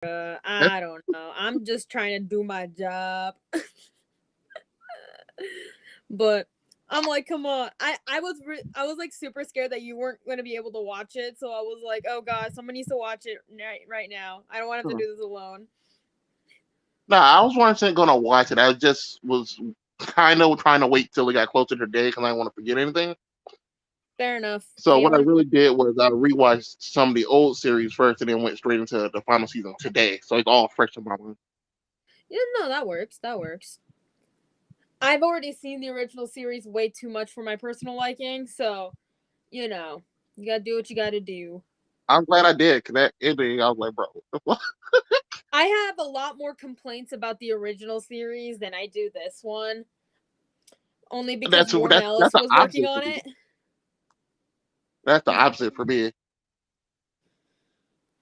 That's, I don't know. I'm just trying to do my job. But I'm like, come on. I was like super scared that you weren't going to be able to watch it. So I was like, oh god, someone needs to watch it right now. I don't want to have to do this alone. nah, I was once gonna watch it. I just was kind of trying to wait till it got closer to the day because I didn't want to forget anything. Fair enough. So Yeah, what I what? really did was I rewatched some of the old series first, and then went straight into the final season today. So it's all fresh in my mind. Yeah, no, that works. That works. I've already seen the original series way too much for my personal liking, so you know, you gotta do what you gotta do. I'm glad I did because that ending, I was like, bro, what the fuck? I have a lot more complaints about the original series than I do this one, only because That's Warren that's Ellis the was working opposite for on me. it. That's the opposite for me.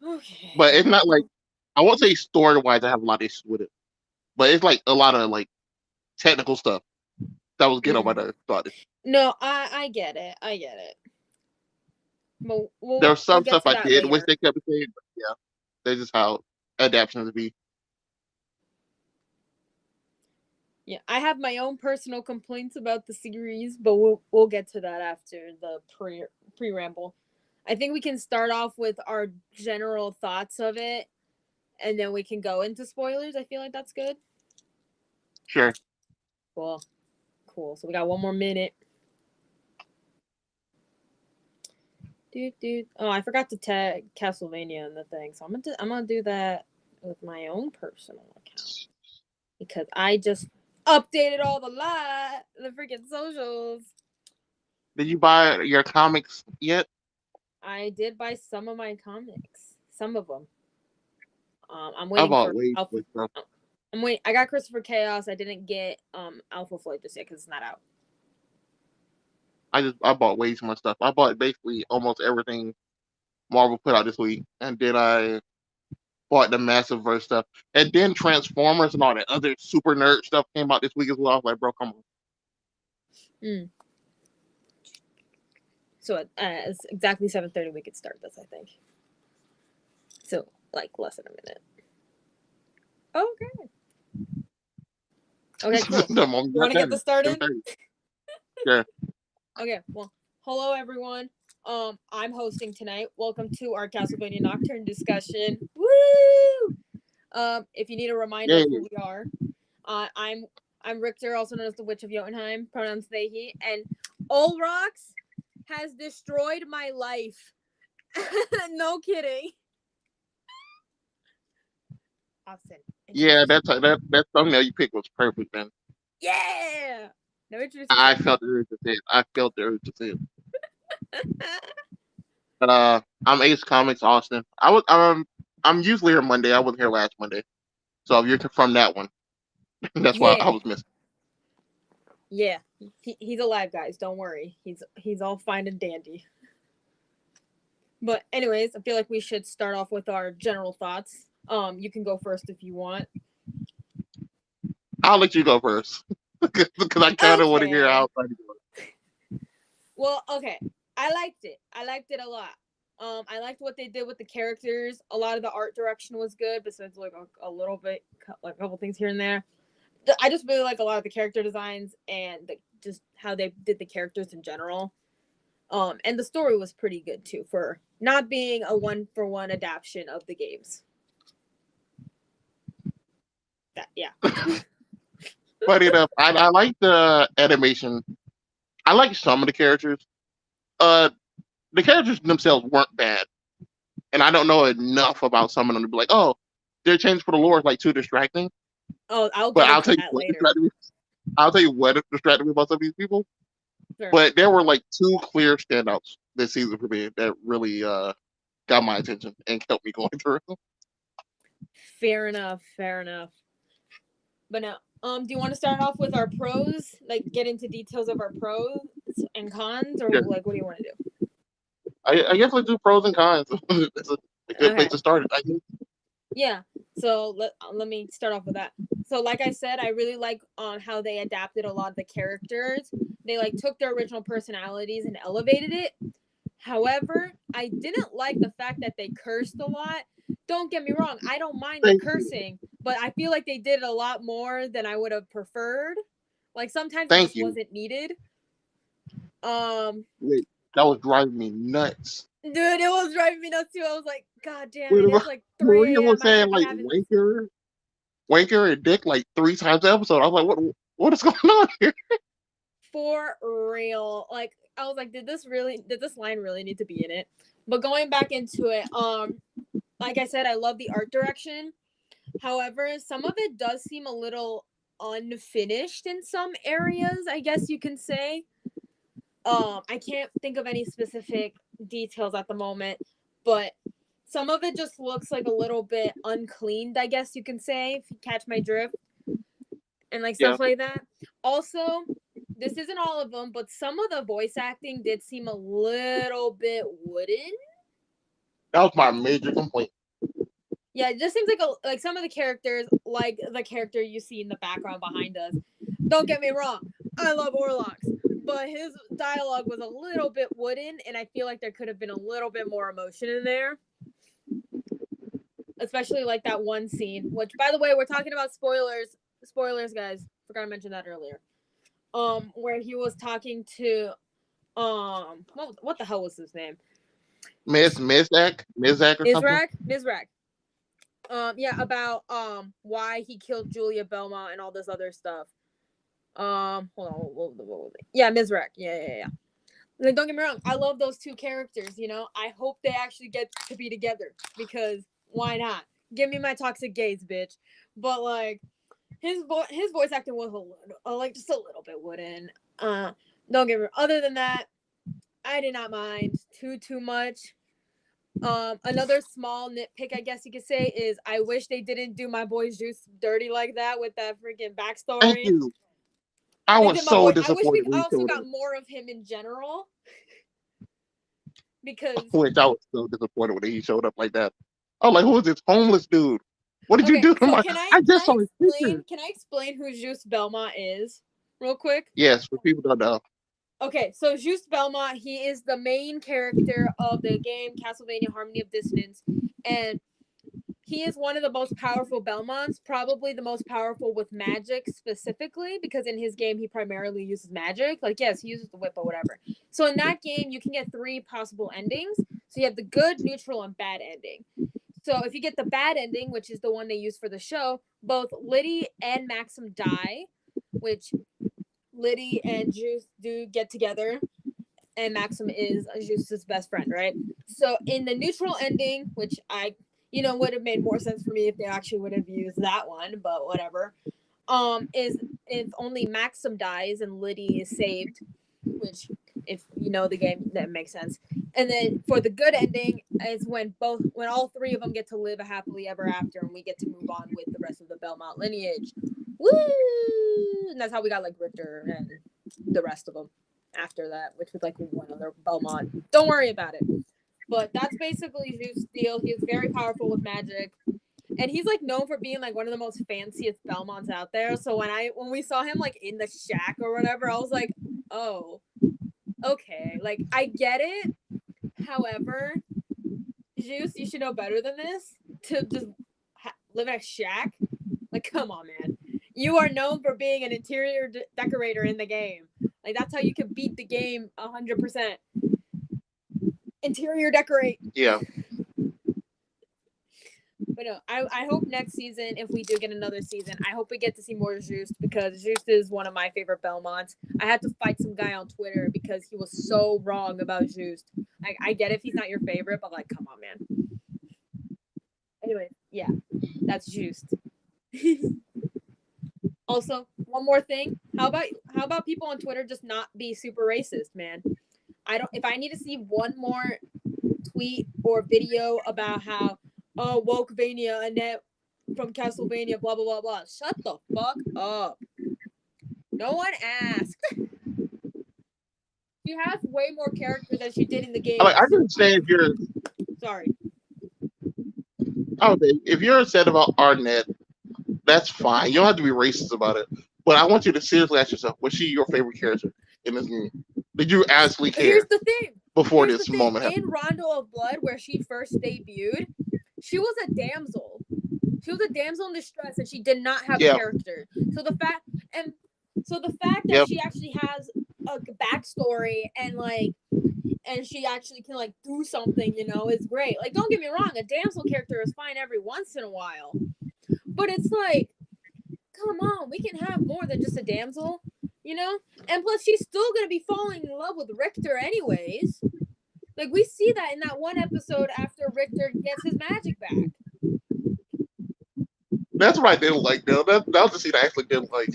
But Okay. it's not like I won't say story wise. I have a lot of issues with it, but it's like a lot of like technical stuff that was getting on my Mm. nerves. Thought it. No, I get it. I get it. But There was we'll some get stuff to I that did wish later. they kept saying, but yeah, that's just how adaptations be. Yeah, I have my own personal complaints about the series, but we'll get to that after the pre ramble. I think we can start off with our general thoughts of it, and then we can go into spoilers. I feel like that's good. Sure. Cool, cool. So we got one more minute. Dude. Oh, I forgot to tag Castlevania in the thing, so I'm gonna do that with my own personal account because I just updated all the freaking socials. Did you buy your comics yet? I did buy some of my comics, some of them. I'm I waiting bought for way too Alpha. much stuff. I'm waiting. I got Christopher Chaos. I didn't get Alpha Flight just yet because it's not out. I bought way too much stuff. I bought basically almost everything Marvel put out this week, and then I bought the Massive Verse stuff, and then Transformers and all that other super nerd stuff came out this week as well. I was like, bro, come on. Mm. So it's exactly 7:30. We could start this. I think. So like less than a minute. Okay. Okay. Cool. The moment You got want to get done, this started? 7:30. Yeah. Okay. Well, hello everyone. I'm hosting tonight. Welcome to our Castlevania Nocturne discussion. Woo! If you need a reminder Yeah. of who we are, uh, I'm I'm Richter, also known as the Witch of Jotunheim, pronouns they he, and Olrox has destroyed my life. No kidding. Austin, introduce Yeah, yourself. that thumbnail you picked was perfect, man. Yeah. Now introduce I yourself. felt the urge to say it. I felt the urge to say it. But I'm Ace Comics Austin. I'm usually here Monday. I wasn't here last Monday, so if you're from that one, that's why I Yeah. was missing. Yeah. He's alive, guys. Don't worry. He's all fine and dandy. But anyways, I feel like we should start off with our general thoughts. You can go first if you want. I'll let you go first because I kind of want to hear how Okay. funny it was. Well, okay. I liked it. I liked it a lot. I liked what they did with the characters. A lot of the art direction was good, besides like a little bit, like a couple things here and there. I just really like a lot of the character designs and just how they did the characters in general. And the story was pretty good too for not being a one for one adaptation of the games. That yeah. Funny enough, I like the animation. I like some of the characters. Uh, the characters themselves weren't bad, and I don't know enough about some of them to be like, oh, their change for the lore is like too distracting. Oh, I'll But get I'll into tell you that what later. distracted me. I'll tell you what distracted me about some of these people. Sure. But there were like two clear standouts this season for me that really got my attention and kept me going through. Fair enough. Fair enough. But now, do you want to start off with our pros? Like, get into details of our pros and cons, or Yeah, like, what do you want to do? I guess let's do pros and cons. It's a good place Okay. to start it. I think. Yeah. So let me start off with that. So like I said, I really like how they adapted a lot of the characters. They like took their original personalities and elevated it. However, I didn't like the fact that they cursed a lot Don't get me wrong, I don't mind the Thank you. cursing, but I feel like they did it a lot more than I would have preferred. Like sometimes it Thank just you. wasn't needed. Um, Wait, that was driving me nuts. dude, it was driving me nuts too. I was like, God damn Wait, it, it's like Maria 3 was a.m. I saying can't be like having this. wanker, and dick like 3 times an episode. I was like, what is going on here? For real. Like, I was like, did this line really need to be in it? But going back into it, like I said, I love the art direction. However, some of it does seem a little unfinished in some areas, I guess you can say. I can't think of any specific details at the moment, but some of it just looks like a little bit uncleaned, I guess you can say, if you catch my drift, and like Yeah, stuff like that. Also, this isn't all of them, but some of the voice acting did seem a little bit wooden. that was my major complaint. Yeah, it just seems like some of the characters, like the character you see in the background behind us. Don't get me wrong, I love Orlox, but his dialogue was a little bit wooden, and I feel like there could have been a little bit more emotion in there. Especially like that one scene, which, by the way, we're talking about spoilers. Spoilers, guys. Forgot to mention that earlier. Where he was talking to what the hell was his name? Mizrak or something. Mizrak. Yeah, about why he killed Julia Belmont and all this other stuff. Hold on, what was it? Yeah, Mizrak. Yeah. Like, don't get me wrong, I love those two characters. I hope they actually get to be together, because why not? Give me my toxic gays, bitch. But like, his voice acting was a little, like, just a little bit wooden. Don't get me wrong. Other than that, I did not mind too much. Another small nitpick, I guess you could say, is I wish they didn't do my boy Juice dirty like that with that freaking backstory. Thank you. I was so disappointed. I wish we when he also showed got up. more of him in general, because Which I was so disappointed when he showed up like that. I was like, who is this homeless dude? What did you okay. do to So my? I just saw his picture. can I explain who Juice Belmont is, real quick? Yes, for people don't know. Okay, so Juice Belmont, he is the main character of the game Castlevania Harmony of Dissonance, and he is one of the most powerful Belmonts, probably the most powerful with magic specifically, because in his game he primarily uses magic. Like, yes, he uses the whip or whatever. So in that game, you can get 3 possible endings. So you have the good, neutral, and bad ending. So if you get the bad ending, which is the one they use for the show, both Liddy and Maxim die, which Liddy and Juice do get together, and Maxim is Juice's best friend, right? So in the neutral ending, which would have made more sense for me if they actually would have used that one, but whatever. Is if only Maxim dies and Liddy is saved, which, if you know the game, that makes sense. And then for the good ending is when all 3 of them get to live a happily ever after, and we get to move on with the rest of the Belmont lineage. Woo! And that's how we got like Richter and the rest of them after that, which was like one other Belmont. Don't worry about it. But that's basically Zeus' deal. He is very powerful with magic, and he's like known for being like one of the most fanciest Belmonts out there. So when we saw him like in the shack or whatever, I was like, oh, okay, like I get it. However, Zeus, you should know better than this to just live in a shack. Like, come on, man. You are known for being an interior decorator in the game. Like, that's how you can beat the game 100%. Interior decorate. Yeah. But no, I hope next season, if we do get another season, I hope we get to see more Zeus, because Zeus is one of my favorite Belmonts. I had to fight some guy on Twitter because he was so wrong about Zeus. I get if he's not your favorite, but like, come on, man. Anyway, yeah, that's Zeus. Also, one more thing. How about people on Twitter just not be super racist, man? If I need to see one more tweet or video about how Wokevania, Annette from Castlevania, blah blah blah blah, shut the fuck up. No one asked. You have way more characters than she did in the game. I can say if you're sorry. If you're upset about Arnett, that's fine. You don't have to be racist about it. But I want you to seriously ask yourself, was she your favorite character in this game? Did you actually care? Here's the thing. Before this moment happened. In Rondo of Blood, where she first debuted, she was a damsel. She was a damsel in distress, and she did not have Yeah. character. So the fact that Yep. she actually has a backstory and she actually can do something, is great. Like, don't get me wrong, a damsel character is fine every once in a while, but it's like, come on, we can have more than just a damsel, And plus, she's still gonna be falling in love with Richter anyways. Like, we see that in that one episode after Richter gets his magic back. That's what I didn't like though. That was the scene I actually didn't like.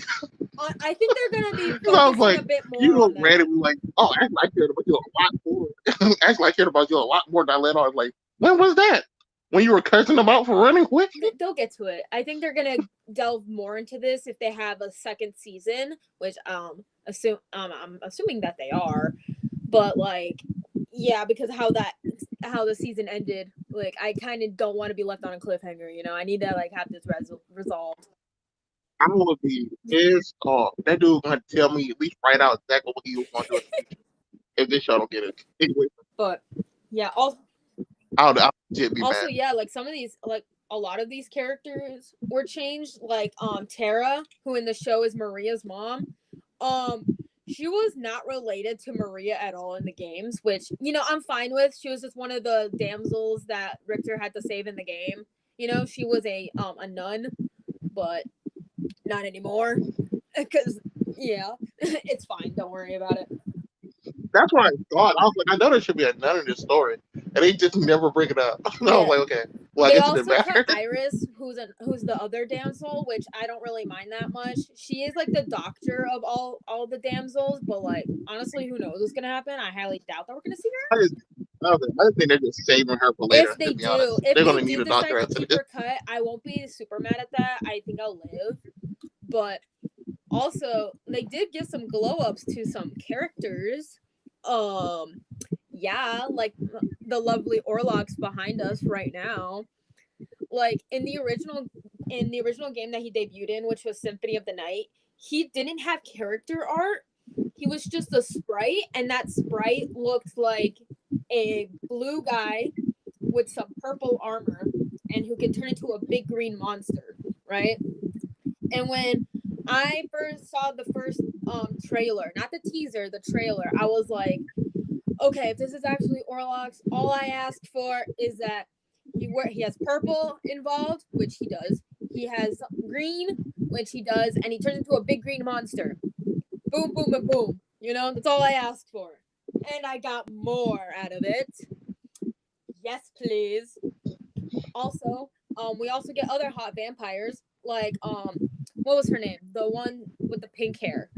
I think they're gonna be I was focusing like, a bit more you on look that. randomly like, oh, actually I cared about you a lot more. Actually I cared about you a lot more than I let on. Like, when was that? When you were cursing them out for running quick? They'll get to it. I think they're gonna delve more into this if they have a second season, which I'm assuming that they are. But yeah, because how the season ended, I kind of don't want to be left on a cliffhanger. I need to have this resolved. I'm gonna be pissed off. That dude gonna tell me at least write out exactly what he was gonna do in the future if this show don't get it. Anyway, But yeah, also I'll legit be also mad. yeah, some of these a lot of these characters were changed. Tara, who in the show is Maria's mom. She was not related to Maria at all in the games, which I'm fine with. She was just one of the damsels that Richter had to save in the game. She was a nun, but not anymore. Because yeah, it's fine. Don't worry about it. That's what I thought. I was like, I know there should be a nun in this story, and they just never bring it up. I was Yeah. like, okay, well, I They guess it didn't also cut matter. Iris, who's the other damsel, which I don't really mind that much. She is the doctor of all the damsels, but honestly, who knows what's gonna happen? I highly doubt that we're gonna see her. I just think they're just saving her for later. To be honest, If they're they gonna need do a doctor decide to after keep this. her cut, I won't be super mad at that. I think I'll live. But also, they did give some glow ups to some characters. Yeah, the lovely Orlocks behind us right now. In the original game that he debuted in, which was Symphony of the Night, he didn't have character art. He was just a sprite, and that sprite looked like a blue guy with some purple armor and who can turn into a big green monster, right? And when I first saw the first trailer, not the teaser, the trailer, I was like, okay, if this is actually Orlocks, all I asked for is that he has purple involved, which he does. He has green, which he does, and he turns into a big green monster. Boom, boom, and boom. That's all I asked for. And I got more out of it. Yes, please. Also, we also get other hot vampires, what was her name? The one with the pink hair.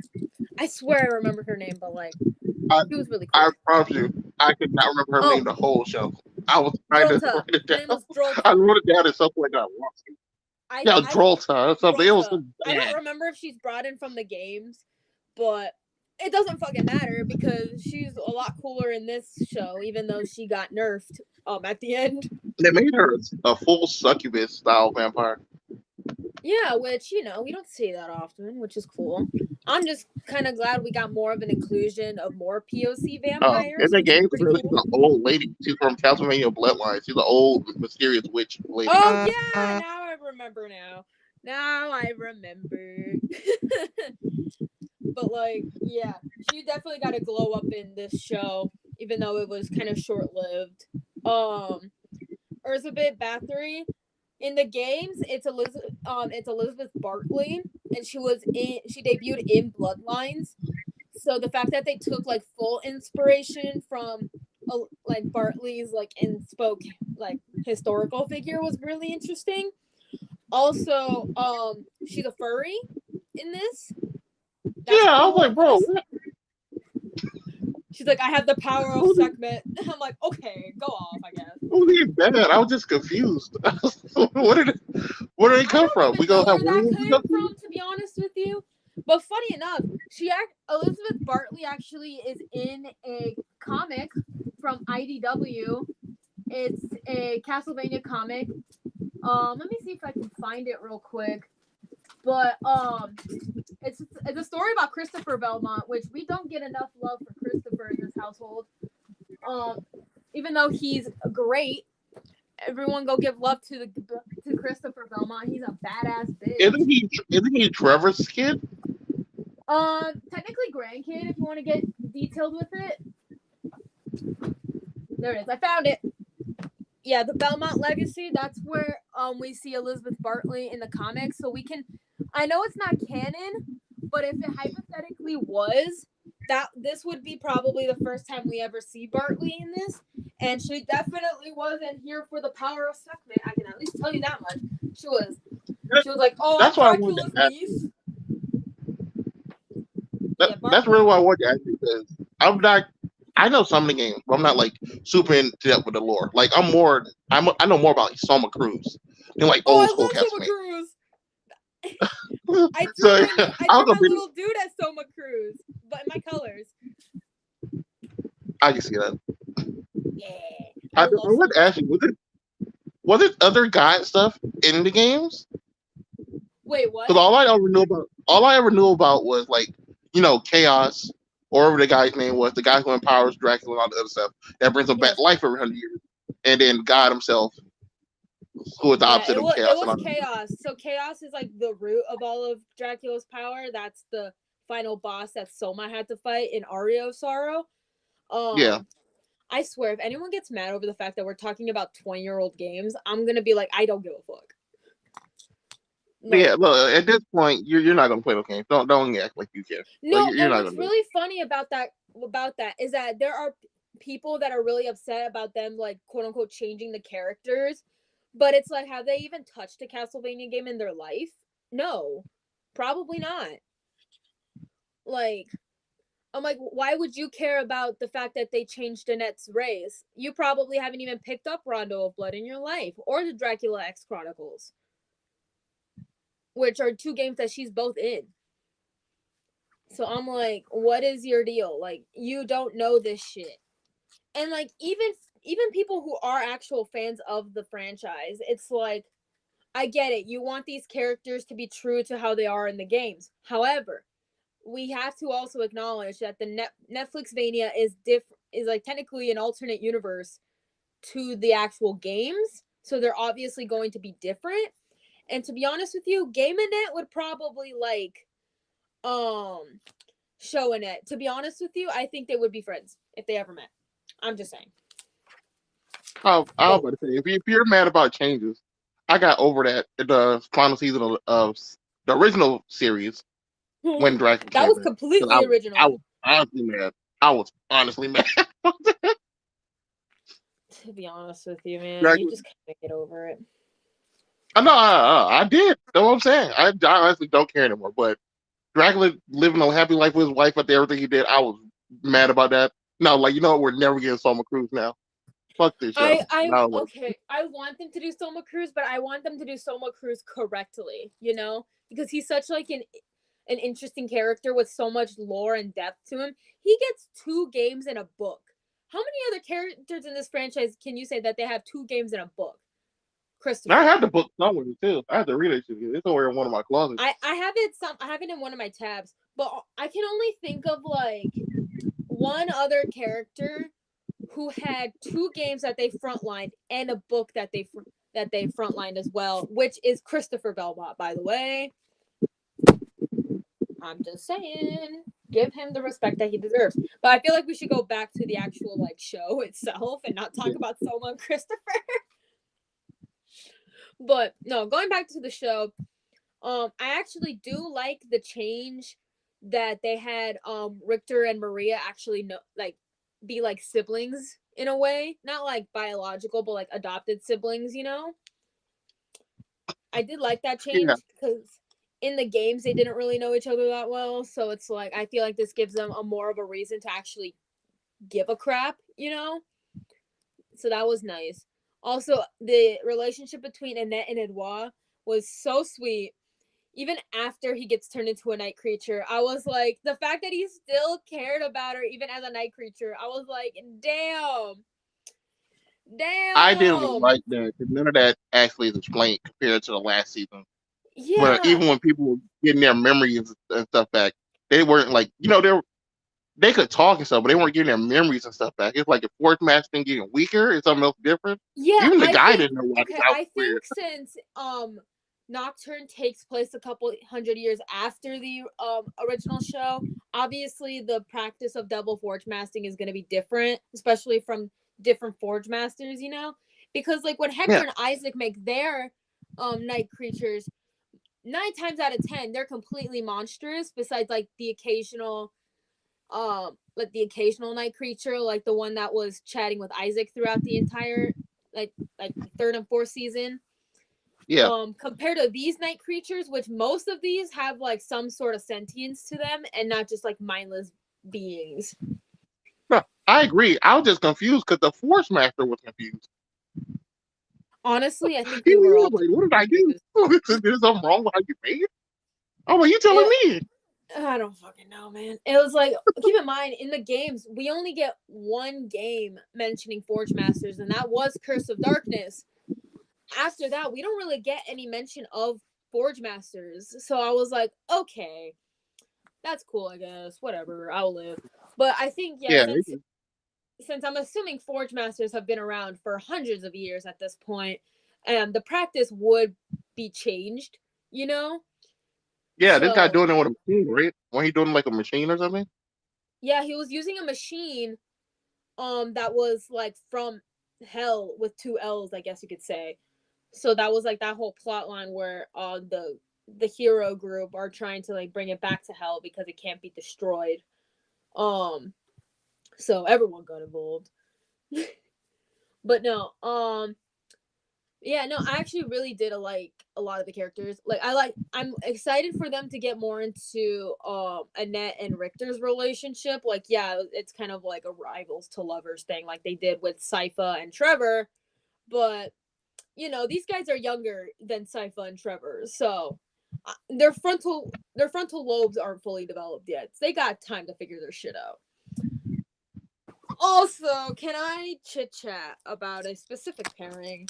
I swear I remember her name, but she was really cool. I promise you, I could not remember her name the whole show. I was trying to write it down. Her name was Drolta. I wrote it down at some point. I lost it. Yeah, Drolta or something. It was so I don't remember if she's brought in from the games, but it doesn't fucking matter because she's a lot cooler in this show, even though she got nerfed at the end. They made her a full succubus style vampire. Yeah, which we don't see that often, which is cool. I'm just kind of glad we got more of an inclusion of more POC vampires. In the game, she's she's an old lady. She's from Castlevania Bloodline. She's an old mysterious witch lady. Oh yeah, now I remember. But yeah, she definitely got a glow up in this show, even though it was kind of short lived. Elizabeth Bathory. In the games, it's Elizabeth Bartley, and she debuted in Bloodlines. So the fact that they took full inspiration from Bartley's inspoke historical figure was really interesting. Also, she's a furry in this. That's cool. I was like, bro. She's like, I have the power of Sekhmet. I'm like, okay, go off, I guess. Who did that? I was just confused. Where did it come from? We gonna have where that came from, to be honest with you. But funny enough, Elizabeth Bartley actually is in a comic from IDW. It's a Castlevania comic. Let me see if I can find it real quick. But it's a story about Christopher Belmont, which we don't get enough love for Christopher in this household. Even though he's great, Everyone go give love to Christopher Belmont. He's a badass bitch. Isn't he Trevor's kid? Technically grandkid if you want to get detailed with it. There it is. I found it. Yeah, the Belmont legacy. That's where we see Elizabeth Bartley in the comics. So we can. I know it's not canon, but if it hypothetically was, that this would be probably the first time we ever see Bartley in this, and she definitely wasn't here for the power of Sekhmet. I can at least tell you that much. She was. She was like, "Oh, I'm That's why I wanted Dracula's to ask niece." you. Yeah, That's really Bartley. why I wanted to ask you because I'm not. I know some of the games, but I'm not like super in depth with the lore. Like I know more about like, Soma Cruz than like Oh, old I school love Soma Castlevania. Cruz. I drew So my I I'll drew go my be. little dude as Soma Cruz, but in my colors. I can see that. Yeah, I I love would Soma. ask you, was it other god stuff in the games? Wait, what? Because all I ever knew about was like, chaos, or whatever the guy's name was, the guy who empowers Dracula and all the other stuff that brings him back Yes. to life every 100 years, and then God himself, who is the Yeah, opposite it of was it chaos and was all that. chaos. So chaos is like the root of all of Dracula's power. That's the final boss that Soma had to fight in Aria of Sorrow. Yeah, Um, I swear, if anyone gets mad over the fact that we're talking about 20-year-old games, I'm gonna be like, I don't give a fuck. but yeah. Like, Look, at this point, you're not gonna play those games. Don't act like you care. Like no, you're and not what's gonna do it. really funny about that is that there are people that are really upset about them like quote unquote changing the characters, but it's like have they even touched a Castlevania game in their life? No, probably not. Like I'm like, why would you care about the fact that they changed Annette's race? You probably haven't even picked up Rondo of Blood in your life or the Dracula X Chronicles, which are two games that she's both in. So I'm like, what is your deal? Like, you don't know this shit. And like, even people who are actual fans of the franchise, it's like, I get it. You want these characters to be true to how they are in the games. However, we have to also acknowledge that the Netflix Vania is like technically an alternate universe to the actual games. So they're obviously going to be different. And to be honest with you, GameNet would probably like um showing it. To be honest with you, I think they would be friends if they ever met. I'm just saying. I was But about to say, if you're mad about changes, I got over that in the final season of the original series when Dracula that came was in. Because I completely was I original. was honestly mad. I was honestly mad. To be honest with you, man, you Dracula. just can't get over it. I know I did. That's what I'm saying. I honestly don't care anymore. But Dracula living a happy life with his wife after everything he did, I was mad about that. No, like we're never getting Soma Cruz now. Fuck this show. I No, like, okay. I want them to do Soma Cruz, but I want them to do Soma Cruz correctly. You know, because he's such like an interesting character with so much lore and depth to him. He gets 2 games in a book. How many other characters in this franchise can you say that they have 2 games in a book? I Christopher. had the book somewhere too. I had to read it. It's somewhere in one of my closets. I have it in one of my tabs, but I can only think of like one other character who had 2 games that they frontlined and a book that they frontlined as well, which is Christopher Belmont, by the way. I'm just saying, give him the respect that he deserves. But I feel like we should go back to the actual like show itself and not talk about Soma and Christopher. But no, going back to the show, I actually do like the change that they had Richter and Maria actually know like be like siblings in a way, not like biological but like adopted siblings, you know. I did like that Yeah, change because in the games they didn't really know each other that well, so it's like I feel like this gives them a more of a reason to actually give a crap, you know. So that was nice. Also, the relationship between Annette and Edouard was so sweet. Even after he gets turned into a night creature, I was like, the fact that he still cared about her even as a night creature, I was like, damn, I didn't damn, like that. 'Cause none of that actually is explained compared to the last season. Where yeah, even when people were getting their memories and stuff back, they weren't like they were. they could talk and stuff, but they weren't getting their memories and stuff back. It's like the fourth match thing getting weaker. It's something else different. Yeah, Even the I guy think didn't know why. okay, That was I weird. think since Nocturne takes place a couple hundred years after the original show, obviously the practice of double forge masting is going to be different, especially from different forge masters, you know? Because like when Hector Yeah, and Isaac make their night creatures, 9 times out of 10 they're completely monstrous besides like the occasional night creature, like the one that was chatting with Isaac throughout the entire like third and fourth season. yeah. Compared to these night creatures, which most of these have like some sort of sentience to them and not just like mindless beings. No, I agree. I was just confused because the Force Master was confused. Honestly, I think He we were was all like, "What did I do? confused. There's something wrong with how you made it." I'm like, "You telling It, me?" I don't fucking know, man. It was like, keep in mind, in the games, we only get one game mentioning Forge Masters, and that was Curse of Darkness. After that, we don't really get any mention of Forge Masters. So I was like, okay, that's cool, I guess. Whatever, I'll live. But I think, yeah, Yeah, since I'm assuming Forge Masters have been around for hundreds of years at this point, the practice would be changed, you know? yeah. This guy So doing it with a machine, right? When he doing like a machine or something? yeah, he was using a machine that was like from hell with two L's, I guess you could say. So that was like that whole plot line where the hero group are trying to like bring it back to hell because it can't be destroyed. Um so everyone got involved. But no, yeah, no, I actually really did like a lot of the characters. I'm excited for them to get more into Annette and Richter's relationship. Like, yeah, it's kind of like a rivals to lovers thing, like they did with Sypha and Trevor. But you know, these guys are younger than Sypha and Trevor, so their frontal lobes aren't fully developed yet. So they got time to figure their shit out. Also, can I chit chat about a specific pairing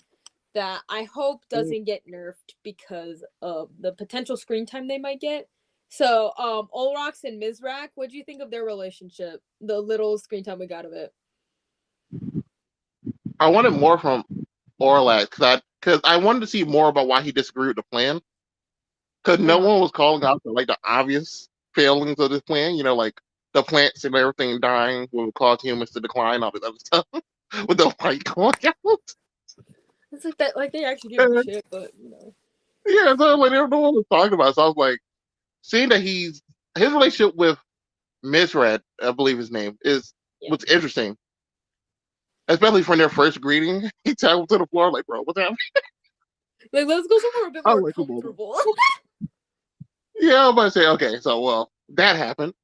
that I hope doesn't get nerfed because of the potential screen time they might get? So, Olrox and Mizrak, what do you think of their relationship? The little screen time we got of it. I wanted more from Orlac because I wanted to see more about why he disagreed with the plan. Because no Uh-huh. one was calling out like the obvious failings of this plan. You know, like the plants and everything dying will cause humans to decline, all this other stuff with the light going out. It's like that, like they actually give a And, shit, but you know. yeah, so like no one was talking about it. So I was like, seeing that his relationship with Misrad, I believe his name is, Yeah. was interesting, especially from their first greeting. He tackled to the floor like, "Bro, what's happening?" Like, let's go somewhere a bit I more was like, "Come on, bro." comfortable. Yeah, I'm about to say, okay, so well, that happened,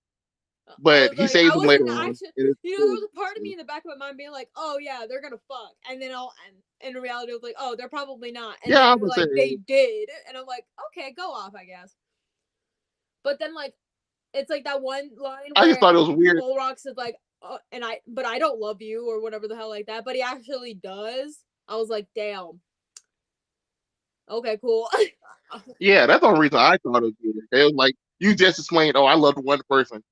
I but was he like, I saves him later wasn't on. actually, It is you know, there cool. was a part of me in the back of my mind being like, oh yeah, they're gonna fuck, and then in reality, I was like, oh, they're probably not, and then Yeah, I'm you're gonna say, like, they did, and I'm like, okay, go off, I guess. But then like, it's like that one line I just where thought it was weird. Olrox is like, but I don't love you or whatever the hell like that, but he actually does. I was like, damn, okay, cool. Yeah, that's the only reason I thought it was weird. It was like you just explained, oh, I loved one person,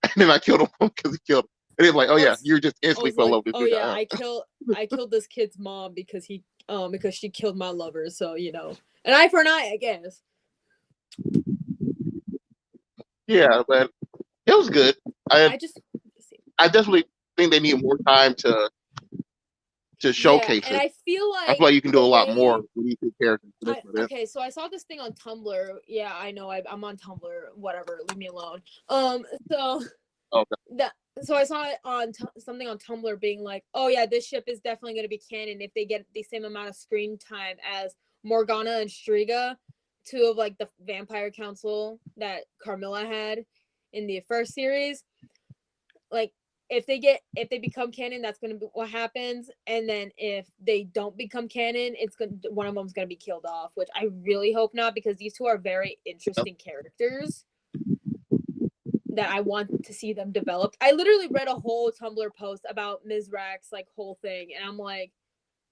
and then I killed him because he killed him. And it's like, oh yeah, Plus, you just I instantly was fell in like, love with oh this yeah, guy. I killed this kid's mom because she killed my lover, so you know, an eye for an eye, I guess. Yeah, but it was good. I I just I definitely think they need more time to yeah, showcase and it. I feel I feel like like you can do a the lot more way with these two characters. This I one, it. okay, so I saw this thing on Tumblr. Yeah, I know I'm on Tumblr. Whatever, leave me alone. So Okay. that so I saw it on something on Tumblr being like, oh yeah, this ship is definitely going to be canon if they get the same amount of screen time as Morgana and Striga, two of like the vampire council that Carmilla had in the first series. Like if they become canon, that's going to be what happens, and then if they don't become canon, one of them's going to be killed off, which I really hope not because these two are very interesting characters that I want to see them developed. I literally read a whole Tumblr post about Mizrak's like whole thing, and I'm like,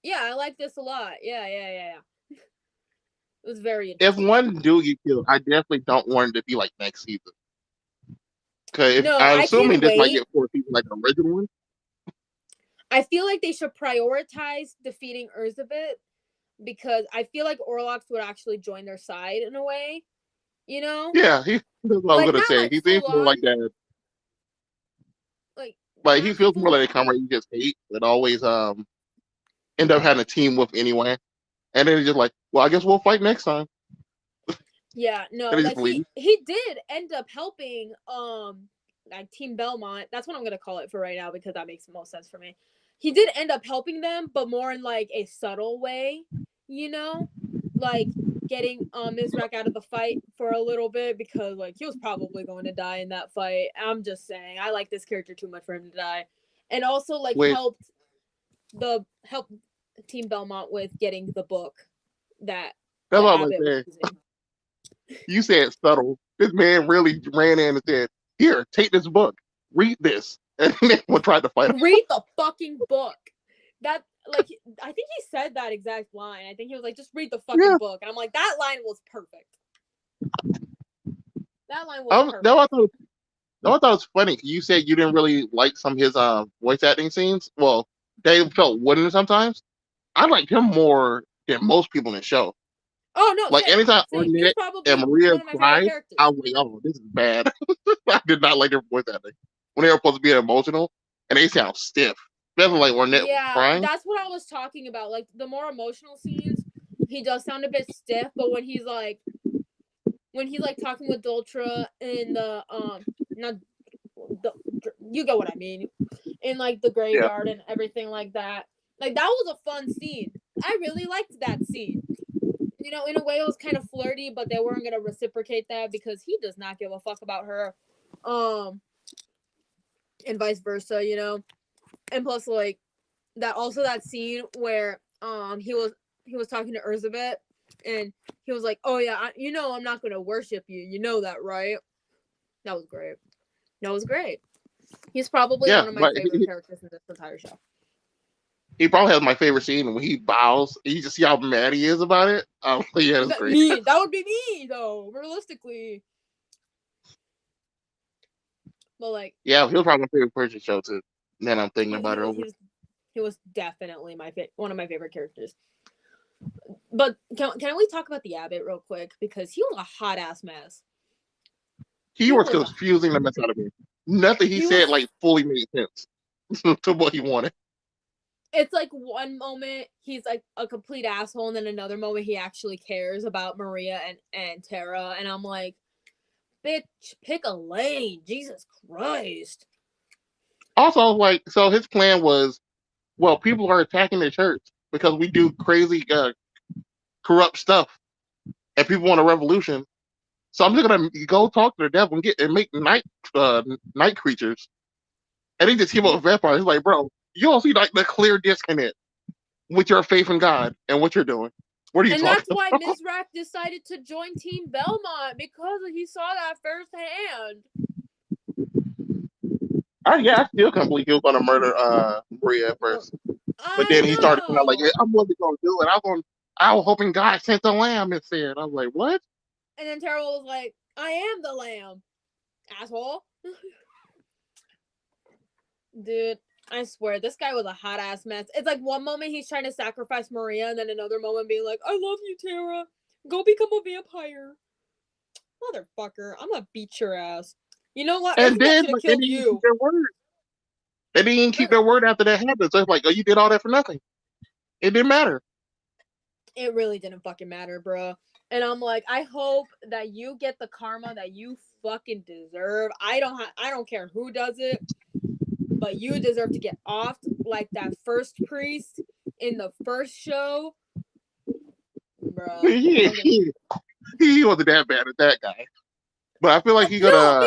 yeah, I like this a lot. Yeah. It was very If interesting. one do get killed, I definitely don't want it to be like next season. Because if No, I'm I assuming can't this might wait. get 4 seasons like the original one. I feel like they should prioritize defeating Urzabit because I feel like Orlox would actually join their side in a way, you know? Yeah, that's what I was Like gonna not say. like He seems full more like on, that. like Like he not feels more full like a comrade you just hate, but always end up having a team with anyway. And then he's just like, well, I guess we'll fight next time. Yeah, no, And he just like leaves. he did end up helping like Team Belmont. That's what I'm gonna call it for right now because that makes the most sense for me. He did end up helping them, but more in like a subtle way, you know? Like getting Mizrak out of the fight for a little bit because like he was probably going to die in that fight. I'm just saying, I like this character too much for him to die. And also like Which help Team Belmont with getting the book that that's the all I'm Abbot was saying. using. You said subtle. This man really ran in and said, "Here, take this book, read this," and then one tried to fight him. Read the fucking book. That like I think he said that exact line. I think he was like, just read the fucking Yeah, book. And I'm like, that line was perfect. That line was I was, that perfect. I thought, that I thought it was funny. You said you didn't really like some of his voice acting scenes. Well, they felt wooden sometimes. I liked him more than most people in the show. Oh no, Like same. anytime Same. He was Arnett and probably Maria one of my favorite cried, I characters. was like, "Oh, this is bad." I did not like their voice acting when they were supposed to be emotional, and they sound stiff. Especially like Arnett was Yeah, crying. that's what I was talking about. Like the more emotional scenes, he does sound a bit stiff, but when he's like talking with Doltra in the not the you get what I mean, in like the Yeah, graveyard and everything like that. Like that was a fun scene. I really liked that scene. You know, in a way it was kind of flirty, but they weren't gonna reciprocate that because he does not give a fuck about her. And vice versa, you know. And plus like that scene where he was talking to Urzabet and he was like, "Oh yeah, I'm not gonna worship you. You know that, right?" That was great. That was great. He's probably yeah. one of my But favorite characters in this entire show. he probably has my favorite scene when he bows. You just see how mad he is about it. Yeah, that's great. That would be me though, realistically. But like, Yeah, he was probably my favorite person show too. Then I'm thinking he, about he it was over. he was definitely one of my favorite characters. But can we talk about the Abbot real quick because he was a hot ass mess. He He was was confusing the mess out of me. Nothing he he said was like fully made sense to what he wanted. it's like one moment he's like a complete asshole and then another moment he actually cares about Maria and Tara and I'm like, bitch, pick a lane. Jesus Christ. Also, like, so his plan was, well, people are attacking the church because we do crazy, corrupt stuff, and people want a revolution. So I'm just gonna go talk to the devil and make night creatures, and he just came up with vampires. He's like, bro, you don't see like the clear disconnect with your faith in God and what you're doing. What are you And that's talking why about? Mizrak decided to join Team Belmont because he saw that firsthand. Yeah, I still can't believe he was gonna murder Maria at first, but I then he started coming out like, know. hey, I'm really gonna do it. I was hoping God sent the lamb instead. I was like, what? And then Tara was like, I am the lamb, asshole. Dude, I swear, this guy was a hot ass mess. It's like one moment he's trying to sacrifice Maria, and then another moment being like, I love you, Tara. Go become a vampire. Motherfucker, I'm gonna beat your ass. You know what? And Urzabet then should have like, they killed didn't keep you. their word. They didn't keep their word after that happened. So it's like, oh, you did all that for nothing. It didn't matter. It really didn't fucking matter, bro. And I'm like, I hope that you get the karma that you fucking deserve. I don't care who does it, but you deserve to get offed like that first priest in the first show, bro. He wasn't that bad at that guy. But I feel like he could No,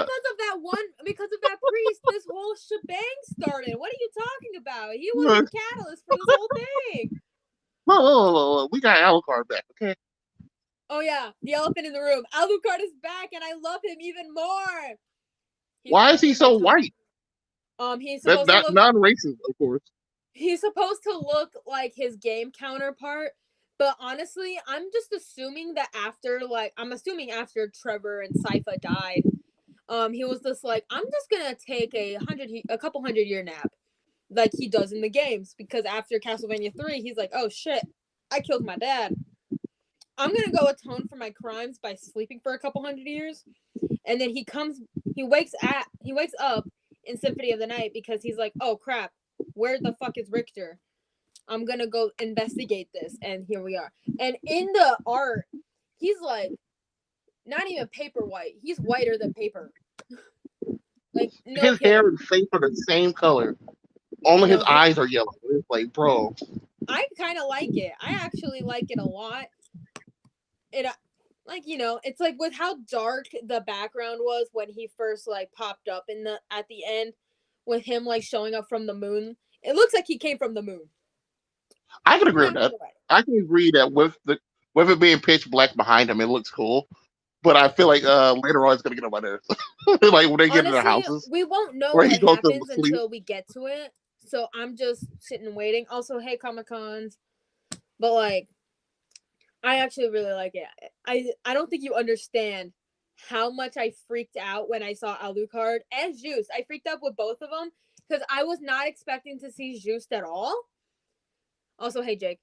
because of that priest, this whole shebang started. What are you talking about? He was look, the catalyst for this whole thing. we got Alucard back, okay? Oh yeah, the elephant in the room. Alucard is back, and I love him even more. He's Why is he finally my so top. white? He's That's supposed to not look. non-racist, of course. He's supposed to look like his game counterpart, but honestly, I'm just assuming that after Trevor and Sypha died, He was just like, I'm just gonna take a couple 100 year nap, like he does in the games, because after Castlevania 3, he's like, oh shit, I killed my dad. I'm gonna go atone for my crimes by sleeping for a couple 100 years. And then he wakes up in Symphony of the Night because he's like, oh crap, where the fuck is Richter? I'm gonna go investigate this. And here we are. And in the art, he's like, not even paper white. He's whiter than paper. Like, no His kidding. hair and face are the same color. Only his No, eyes are yellow. It's like, bro. I kind of like it. I actually like it a lot. It, like, it's like with how dark the background was when he first like popped up at the end, with him like showing up from the moon. It looks like he came from the moon. I can agree with that. I can agree that with it being pitch black behind him, it looks cool. But I feel like later on it's gonna get on my nerves. Like when they get in their Honestly, houses, we won't know where he what goes to happens sleep. until we get to it. So I'm just sitting and waiting. Also, hey, Comic-Cons. But like, I actually really like it. I don't think you understand how much I freaked out when I saw Alucard and Juice. I freaked out with both of them because I was not expecting to see Juice at all. Also, hey Jake.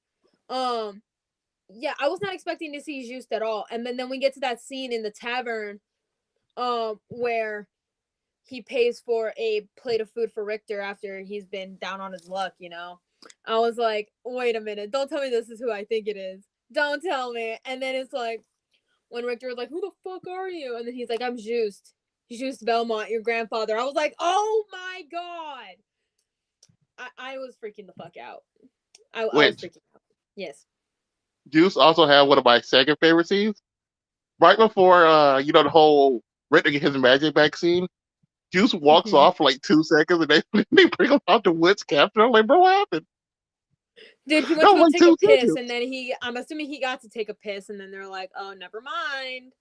Yeah, I was not expecting to see Juice at all. And then we get to that scene in the tavern where he pays for a plate of food for Richter after he's been down on his luck, I was like, wait a minute, don't tell me this is who I think it is. Don't tell me. And then it's like, when Richter was like, who the fuck are you? And then he's like, I'm Juiced Belmont, your grandfather. I was like, oh my god. I was freaking the fuck out. I was freaking out. Yes. Juice also had one of my second favorite scenes. Right before the whole Richter get his magic back scene, Juice walks off for like 2 seconds and they bring him out the woods capture. I'm like, bro, what happened? Dude, he went to go take a piss, and then I'm assuming he got to take a piss, and then they're like, oh, never mind.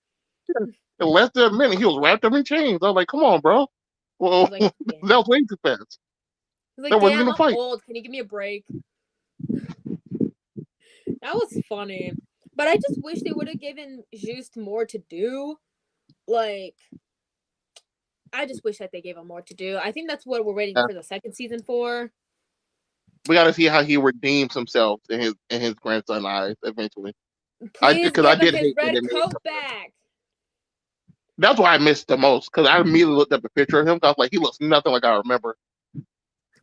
Yeah. In less than a minute, he was wrapped up in chains. I was like, come on, bro. Well, like, that was way too fast. He's like, damn, I'm old. Can you give me a break? That was funny. But I just wish they would have given Juice more to do. Like, I just wish that they gave him more to do. I think that's what we're waiting for the second season for. We got to see how he redeems himself in his grandson's eyes eventually. Please give him his red coat back. That's why I missed the most, because I immediately looked up a picture of him. I was like, he looks nothing like I remember.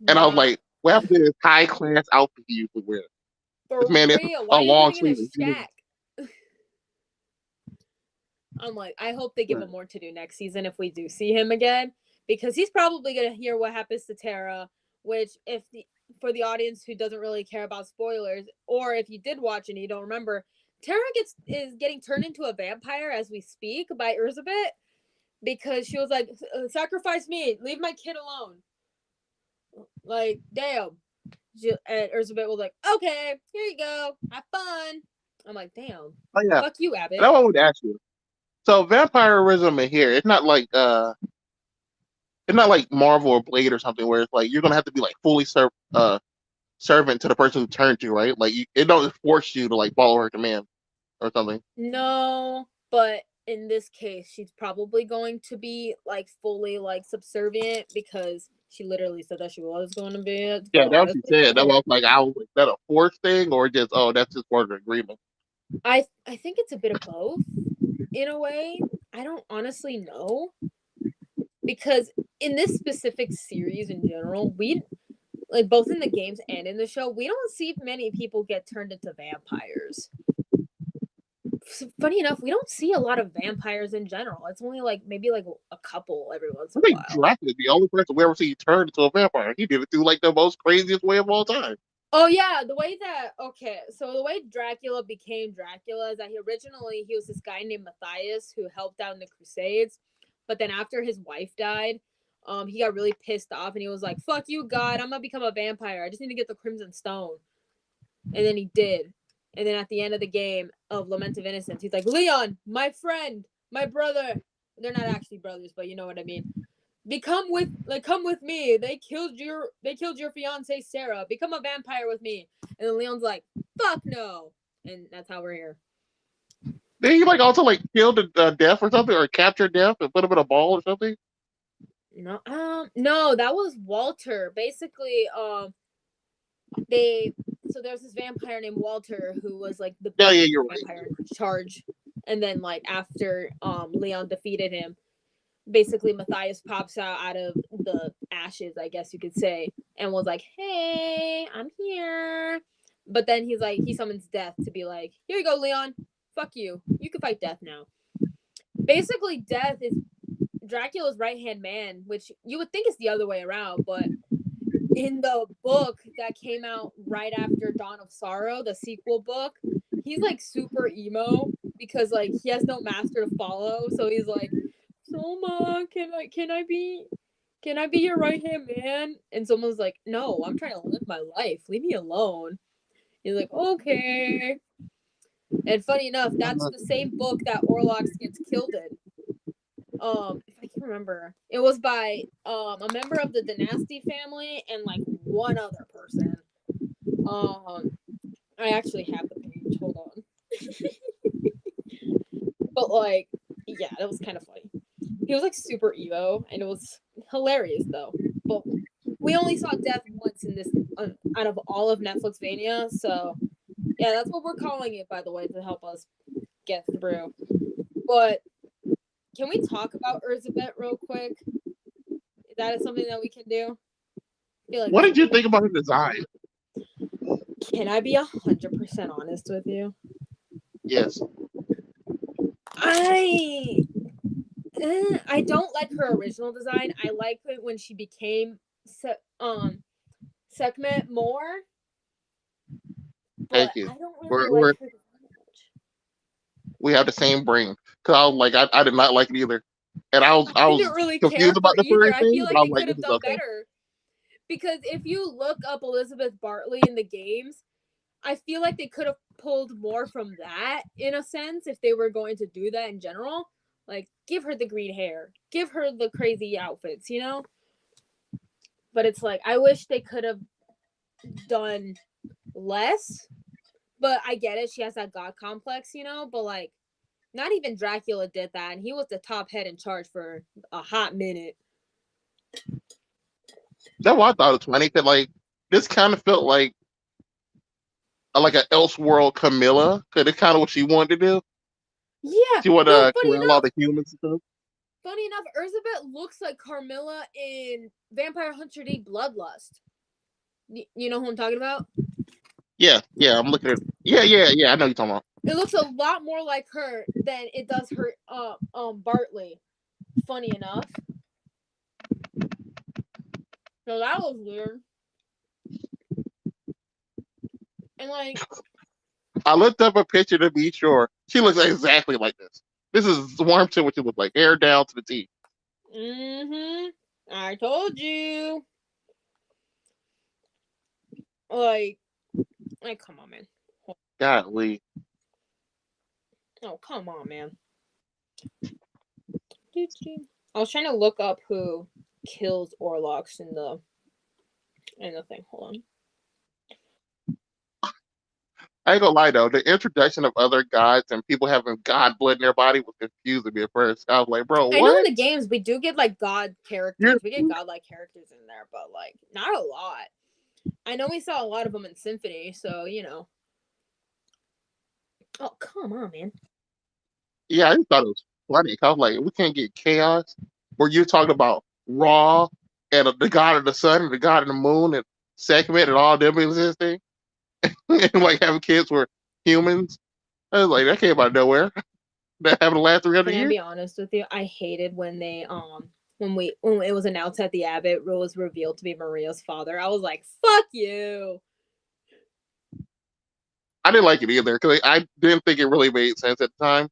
And I was like, what happened to his high class outfit he used to wear? For this man real, why are you living in a shack? I'm like, I hope they give him more to do next season if we do see him again, because he's probably gonna hear what happens to Tara. Which, for the audience who doesn't really care about spoilers, or if you did watch and you don't remember, Tara is getting turned into a vampire as we speak by Elizabeth, because she was like, sacrifice me, leave my kid alone. Like, damn. And Elizabeth was like, okay, here you go, have fun. I'm like, damn. Oh, yeah. Fuck you, Abbott. That's what I would ask you. So vampirism in here, it's not like Marvel or Blade or something where it's like you're gonna have to be like fully servant to the person who turned you, right? Like it don't force you to like follow her command or something. No, but in this case, she's probably going to be like fully like subservient, because she literally said that she was going to be. Yeah, that's what she said. That was like, is that a forced thing or just that's just part of the agreement? I think it's a bit of both in a way. I don't honestly know, because in this specific series in general, we like both in the games and in the show, we don't see many people get turned into vampires. Funny enough, we don't see a lot of vampires in general. It's only like maybe like a couple every once in a while. Dracula, the only person we ever see turned into a vampire. He did it through like the most craziest way of all time. Oh yeah, the way Dracula became Dracula is that he was this guy named Matthias who helped out in the Crusades, but then after his wife died, he got really pissed off and he was like, "Fuck you, God! I'm gonna become a vampire. I just need to get the Crimson Stone," and then he did. And then at the end of the game of Lament of Innocence, he's like, Leon, my friend, my brother. They're not actually brothers, but you know what I mean. Come with me. They killed your fiance Sarah. Become a vampire with me. And then Leon's like, fuck no. And that's how we're here. Did he like also like kill the death or something, or capture death and put him in a ball or something? No, that was Walter. Basically, they so there's this vampire named Walter who was like the Yeah, big yeah, you're right. vampire in charge, and then like after Leon defeated him, basically Matthias pops out of the ashes, I guess you could say, and was like, "Hey, I'm here." But then he's like, he summons Death to be like, "Here you go, Leon. Fuck you. You can fight Death now." Basically, Death is Dracula's right hand man, which you would think is the other way around, but in the book that came out right after Dawn of Sorrow, the sequel book, he's like super emo because like he has no master to follow. So he's like, Soma, can I be your right hand man? And someone's like, no, I'm trying to live my life. Leave me alone. He's like, okay. And funny enough, that's the same book that Orlox gets killed in. If I can remember, it was by a member of the Dynasty family and like one other person. I actually have the page. Hold on. But like, yeah, it was kind of funny. He was like super emo, and it was hilarious though. But we only saw Death once in this out of all of Netflixvania, so yeah, that's what we're calling it, by the way, to help us get through. But can we talk about Elizabeth real quick? That is something that we can do. I feel like What did you think about his design? Can I be 100% honest with you? Yes. I don't like her original design. I like it when she became Sekhmet more, Thank but you. I don't really We're like her much. we have the same brain. Cause I was like, I did not like it either, and I I was didn't really confused care about for the either. furry I feel thing, but like I they was like, could this have is done okay. better. Because if you look up Elizabeth Bartley in the games, I feel like they could have pulled more from that in a sense if they were going to do that in general. Like, give her the green hair, give her the crazy outfits, you know? But it's like, I wish they could have done less. But I get it. She has that god complex, you know? But like, not even Dracula did that. And he was the top head in charge for a hot minute. That's why I thought it was funny. Cause like this kind of felt like an Elseworld Camilla. Cause it's kind of what she wanted to do. Yeah. She wanted No, to corral all the humans and stuff. funny enough, Elizabeth looks like Carmilla in Vampire Hunter D Bloodlust. You know who I'm talking about? Yeah, yeah. I'm looking at. Yeah, yeah, yeah. I know you're talking about. It looks a lot more like her than it does her Bartley. Funny enough. So that was weird. And like, I looked up a picture to be sure. She looks exactly like this. This is Wormton, what she look like, hair down to the teeth. I told you. Like, come on, man. Golly. Oh, come on, man. I was trying to look up who kills Orlox in the thing. Hold on. I ain't gonna lie though, the introduction of other gods and people having god blood in their body was confusing me at first. I was like, bro, I know in what? the games we do get like god characters. You're We get godlike characters in there, but like not a lot. I know we saw a lot of them in Symphony, so you know. Oh, come on, man. yeah, I just thought it was funny. I was like, we can't get chaos where you're talking about Raw and the god of the sun and the god of the moon and Sekhmet and all them existing and like having kids were humans. I was like, that came out of nowhere. That happened the last 300 Can I years. be honest with you? I hated when they when it was announced that the abbot was revealed to be Maria's father. I was like, "Fuck you." I didn't like it either because I didn't think it really made sense at the time,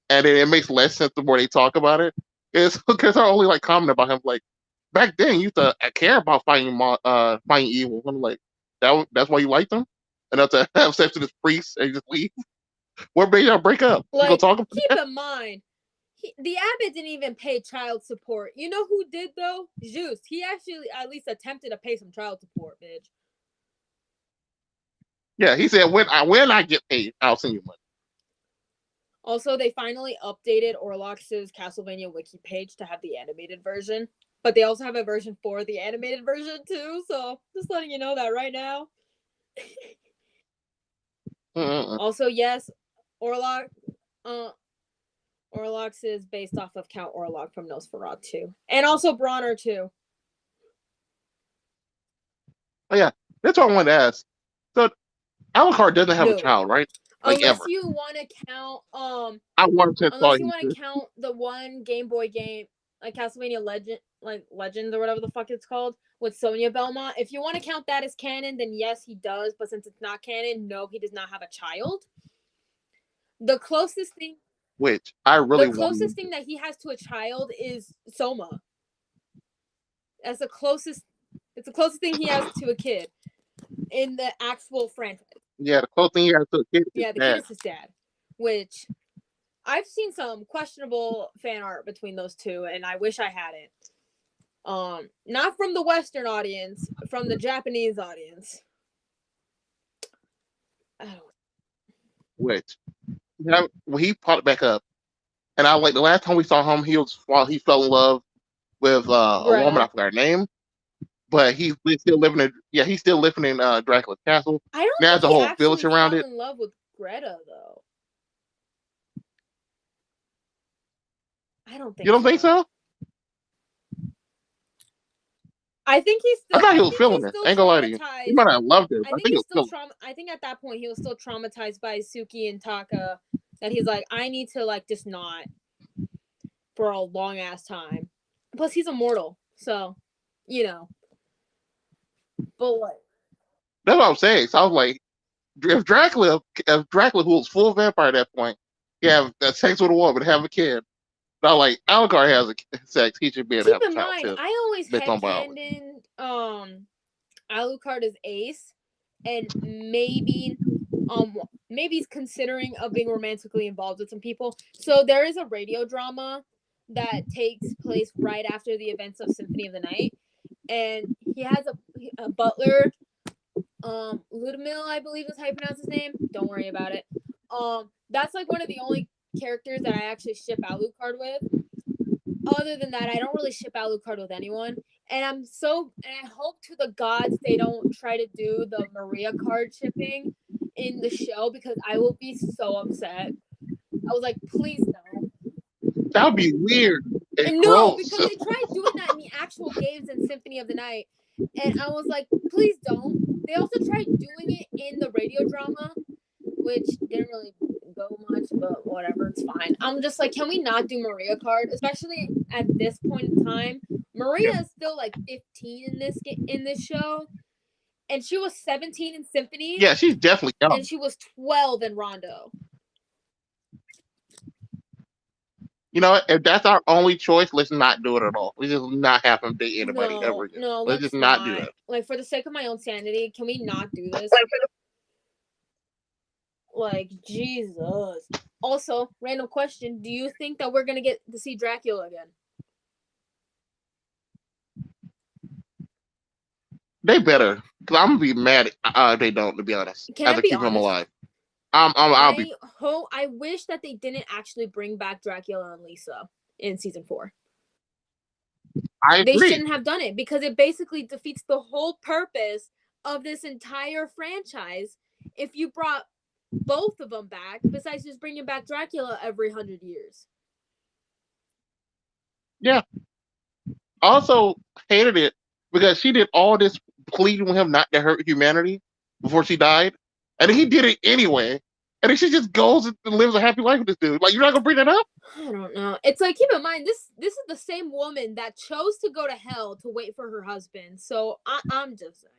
and it makes less sense the more they talk about it. It's because I only like comment about him like back then you used to care about fighting evil. I'm like that's why you like them, and not to have sex with this priest and just leave. What made y'all break up? You gonna Like, talk about keep that? in mind, the abbot didn't even pay child support. You know who did though? Zeus. He actually at least attempted to pay some child support, bitch. Yeah, he said when I get paid, I'll send you money. Also, they finally updated Orlox's Castlevania wiki page to have the animated version, but they also have a version for the animated version too. So just letting you know that right now. Also, yes, Orlok, Orlox is based off of Count Orlok from Nosferatu, and also Bronner too. Oh yeah, that's what I wanted to ask. So Alucard doesn't have a No, child, right? Like unless ever. you want to count I wanted to tell unless you you. want to count the one Game Boy game, like Castlevania Legend, like Legends or whatever the fuck it's called, with Sonia Belmont. If you want to count that as canon, then yes, he does. But since it's not canon, no, he does not have a child. The closest thing, Which I really want. that he has to a child is Soma. That's the closest. It's the closest thing he has to a kid in the actual franchise. Yeah, the close thing he has to a kid is Yeah, the kid is his dad, which I've seen some questionable fan art between those two, and I wish I hadn't. Not from the Western audience, from the Japanese audience. Which when he popped back up, and I like the last time we saw him, he was while he fell in love with a woman, I forgot her name, but he's still living in he's still living in Dracula's castle. I don't There's a think he whole village actually around fell it. in love with Greta though. I don't think You don't think so? I think he's still. I thought he was feeling it. Ain't gonna lie to you. He might have loved it. I think he's still I think at that point he was still traumatized by Suki and Taka. That he's like, I need to like just not for a long ass time. Plus, he's immortal, so you know. But what? That's what I'm saying. So I was like, if Dracula, who was full vampire at that point, he have sex with a woman, have a kid. Not like Alucard has a sex, he should be able to have a child too. I always headcanoned Alucard as Ace, and maybe he's considering of being romantically involved with some people. So there is a radio drama that takes place right after the events of Symphony of the Night, and he has a butler, Ludmil, I believe is how you pronounce his name. Don't worry about it. That's like one of the only characters that I actually ship Alucard with. Other than that, I don't really ship Alucard with anyone. And I hope to the gods they don't try to do the Maria card shipping in the show, because I will be so upset. I was like, please no. That would be weird. No, because they tried doing that in the actual games in Symphony of the Night. And I was like, please don't. They also tried doing it in the radio drama, which didn't really go much, but whatever, it's fine. I'm just like, can we not do Maria card, especially at this point in time? Maria is still like 15 in this show, and she was 17 in Symphony. Yeah, she's definitely young. And she was 12 in Rondo. You know, if that's our only choice, let's not do it at all. We just not have him date anybody ever again. No, let's just not do it. Like, for the sake of my own sanity, can we not do this? Like, Jesus. Also, random question: do you think that we're gonna get to see Dracula again? They better, because I'm gonna be mad if they don't. To be honest, can I be keep honest? him alive. I wish that they didn't actually bring back Dracula and Lisa in season 4. I agree. They shouldn't have done it, because it basically defeats the whole purpose of this entire franchise if you brought both of them back, besides just bringing back Dracula every 100 years. Yeah. Also hated it because she did all this pleading with him not to hurt humanity before she died, and he did it anyway. And then she just goes and lives a happy life with this dude. Like, you're not gonna bring that up? I don't know. It's like, keep in mind, this is the same woman that chose to go to hell to wait for her husband. So I'm just saying.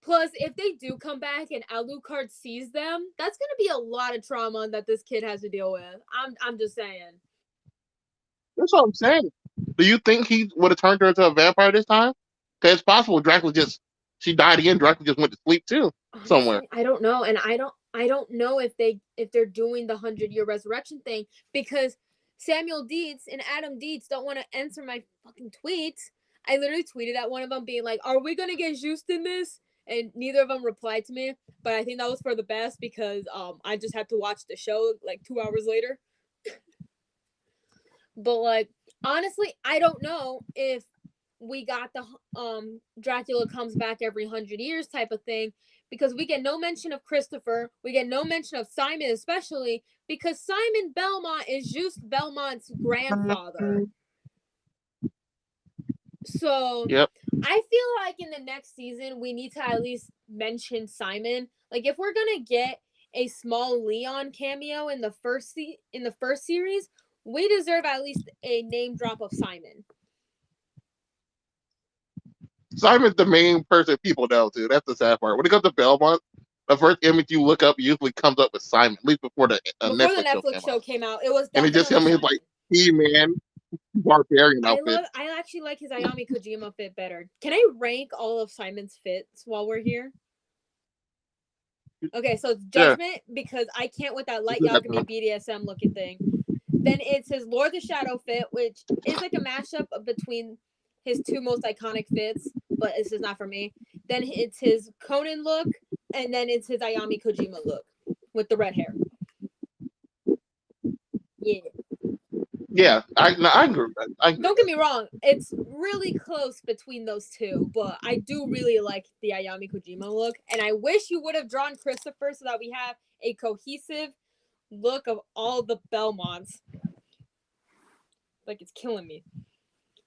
Plus, if they do come back and Alucard sees them, that's gonna be a lot of trauma that this kid has to deal with. I'm just saying. That's what I'm saying. Do you think he would have turned her into a vampire this time? Because it's possible she died again. Dracula just went to sleep too somewhere. I don't know, and I don't know if they're doing the 100-year resurrection thing, because Samuel Dietz and Adam Dietz don't want to answer my fucking tweets. I literally tweeted at one of them being like, "Are we gonna get juiced in this?" and neither of them replied to me. But I think that was for the best because I just had to watch the show like 2 hours later. But like honestly, I don't know if we got the Dracula comes back every 100 years type of thing because we get no mention of Christopher, we get no mention of Simon, especially because Simon Belmont is just Belmont's grandfather. So Yep. I feel like in the next season we need to at least mention Simon. Like if we're gonna get a small Leon cameo in the first series, we deserve at least a name drop of Simon. Simon's the main person people know too. That's the sad part. When it comes to Belmont, the first image you look up usually comes up with Simon, at least before the Netflix show came out. It was and it's just him in his like He-Man barbarian outfit. I actually like his Ayami Kojima fit better. Can I rank all of Simon's fits while we're here? Okay, so it's Judgment because I can't with that light Yagami BDSM looking thing. Then it's his Lord of the Shadow fit, which is like a mashup between his two most iconic fits, but this is not for me. Then it's his Conan look, and then it's his Ayami Kojima look with the red hair. Yeah. Yeah, I agree. Don't get me wrong, it's really close between those two, but I do really like the Ayami Kojima look, and I wish you would have drawn Christopher so that we have a cohesive look of all the Belmonts. Like, it's killing me.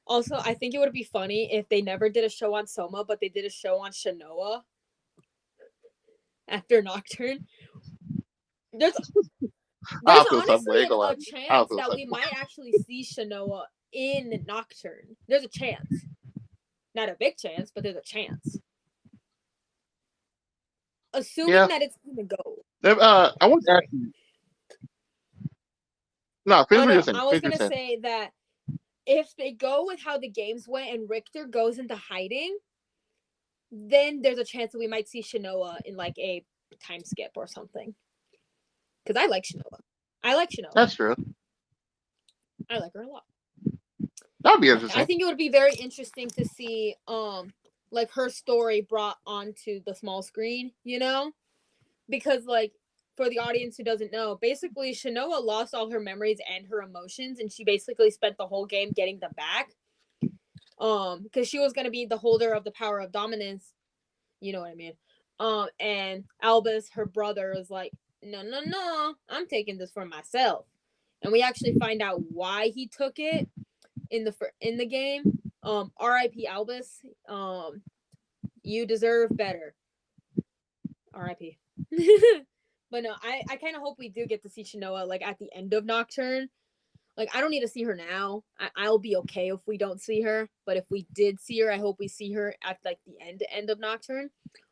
Also, I think it would be funny if they never did a show on Soma, but they did a show on Shanoa after Nocturne. There's honestly a chance that we might actually see Shanoa in Nocturne. There's a chance. Not a big chance, but there's a chance. Assuming that it's gonna go. I want to ask you. No, I was gonna say that if they go with how the games went and Richter goes into hiding, then there's a chance that we might see Shanoa in like a time skip or something. Because I like Shanoa. That's true. I like her a lot. That'd be interesting. I think it would be very interesting to see like her story brought onto the small screen, you know? Because like for the audience who doesn't know, basically Shanoa lost all her memories and her emotions, and she basically spent the whole game getting them back. Because she was gonna be the holder of the power of dominance, you know what I mean? And Albus, her brother, is like, no, I'm taking this for myself. And we actually find out why he took it in the game. R.I.P. Albus. You deserve better. R.I.P. But no, I kind of hope we do get to see Shanoa like at the end of Nocturne. Like I don't need to see her now. I'll be okay if we don't see her. But if we did see her, I hope we see her at like the end of Nocturne.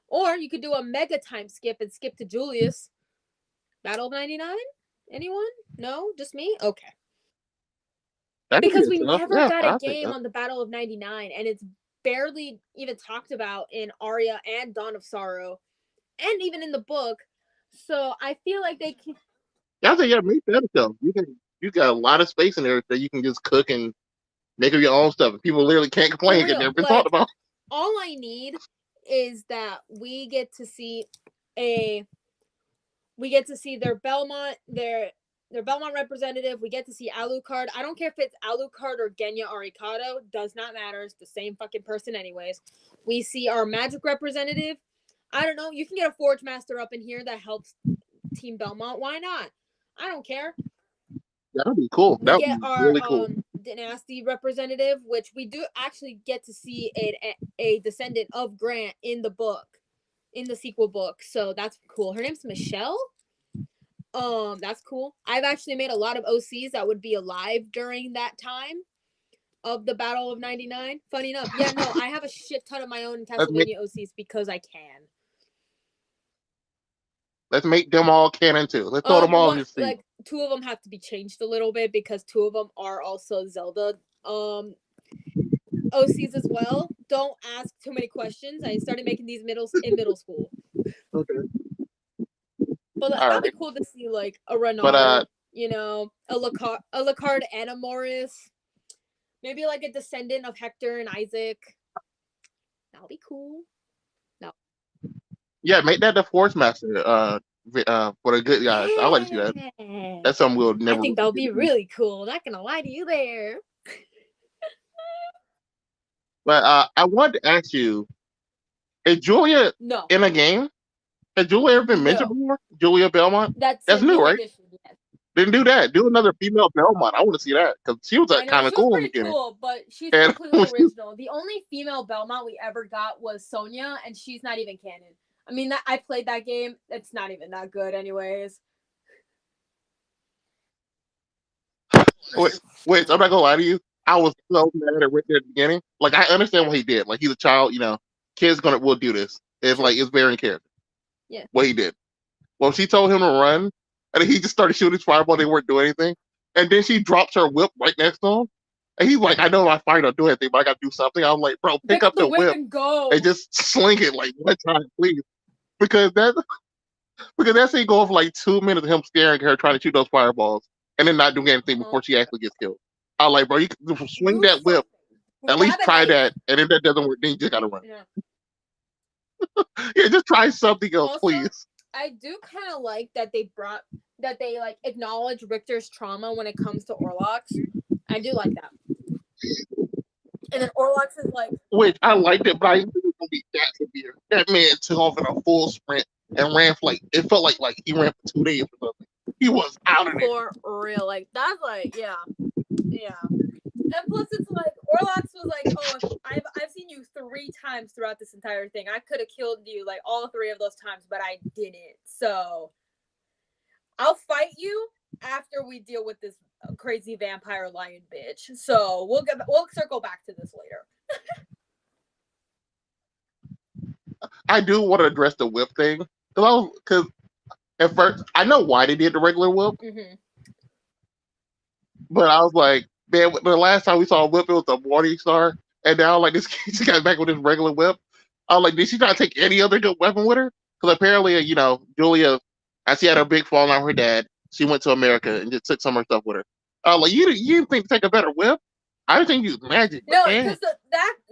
Or you could do a mega time skip and skip to Julius. Battle of 99? Anyone? No? Just me? Okay. Because we never got a game on the Battle of 99, and it's barely even talked about in Aria and Dawn of Sorrow, and even in the book. So I feel like they can. Make that stuff. You got a lot of space in there that you can just cook and make your own stuff. And people literally can't complain because they've been talked about. All I need is that we get to see their Belmont, their Belmont representative. We get to see Alucard. I don't care if it's Alucard or Genya Arikado. Does not matter. It's the same fucking person anyways. We see our magic representative. I don't know. You can get a Forge Master up in here that helps Team Belmont. Why not? I don't care. That'd be cool. We get our really cool. Dynasty representative, which we do actually get to see a descendant of Grant in the book, in the sequel book. So that's cool. Her name's Michelle. That's cool. I've actually made a lot of OCs that would be alive during that time of the Battle of 99. Funny enough. Yeah, no, I have a shit ton of my own Castlevania OCs because I can. Let's make them all canon too. Let's throw them all in the sea. Like 2 of them have to be changed a little bit because 2 of them are also Zelda OCs as well. Don't ask too many questions. I started making these in middle school. Okay. But that'd be cool to see like a Renard, you know, a Lacard and a Morris. Maybe like a descendant of Hector and Isaac. That'll be cool. No. Yeah, make that the Force Master. For the good guys, I like to see that. Yeah. That's something we'll I never think really that would get be to see. really cool. Not gonna lie to you there. But I wanted to ask you: is Julia No, in a game? Has Julia ever been mentioned no. before? Julia Belmont. That's That's a new, new right? addition. Yes. Didn't do that. Do another female Belmont. I want to see that because she was I know kind of she was cool in the pretty beginning. cool, but she's And completely original. The only female Belmont we ever got was Sonia, and she's not even canon. I mean, I played that game. It's not even that good, anyways. which I'm not gonna lie to you, I was so mad at Rick at the beginning. Like I understand what he did. Like he's a child, kids gonna will do this. It's True. like it's very in character. Yeah. What he did. Well, she told him to run, and he just started shooting fireball. They weren't doing anything, and then she drops her whip right next to him, and he's like, "I know my fire don't do anything, but I gotta do something." I was like, "Bro, pick Pick up up the the whip whip and go. and just sling it like one time, please." Because that scene go for like 2 minutes of him staring at her trying to shoot those fireballs and then not doing anything before she actually gets killed. I was like, bro, you can swing Do that whip. something. At Grab least a try knife. that, and if that doesn't work, then you just gotta run. Yeah. Yeah, just try something else, Also, please. I do kind of like that they like acknowledge Richter's trauma when it comes to Orlox. I do like that. And then Orlox is like, Which I liked it, but I didn't think it was gonna be that severe. That man took off in a full sprint and ran for like it felt like he ran for 2 days or something. He was out of there. for real. Like, that's like, yeah. Yeah. And plus, it's like Orlox was like, "Oh, I've seen you 3 times throughout this entire thing. I could have killed you like all 3 of those times, but I didn't. So I'll fight you after we deal with this crazy vampire lion bitch. So we'll circle back to this later." I do want to address the whip thing because at first I know why they did the regular whip, Mm-hmm. but I was like, man, the last time we saw a whip, it was a Morning Star, and now like this kid just got back with this regular whip. I was like, did she not take any other good weapon with her? Because apparently, Julia, as she had her big fall on her dad, she went to America and just took some of her stuff with her. Like, you didn't think to take a better whip? I didn't think you used magic, but No, man, because the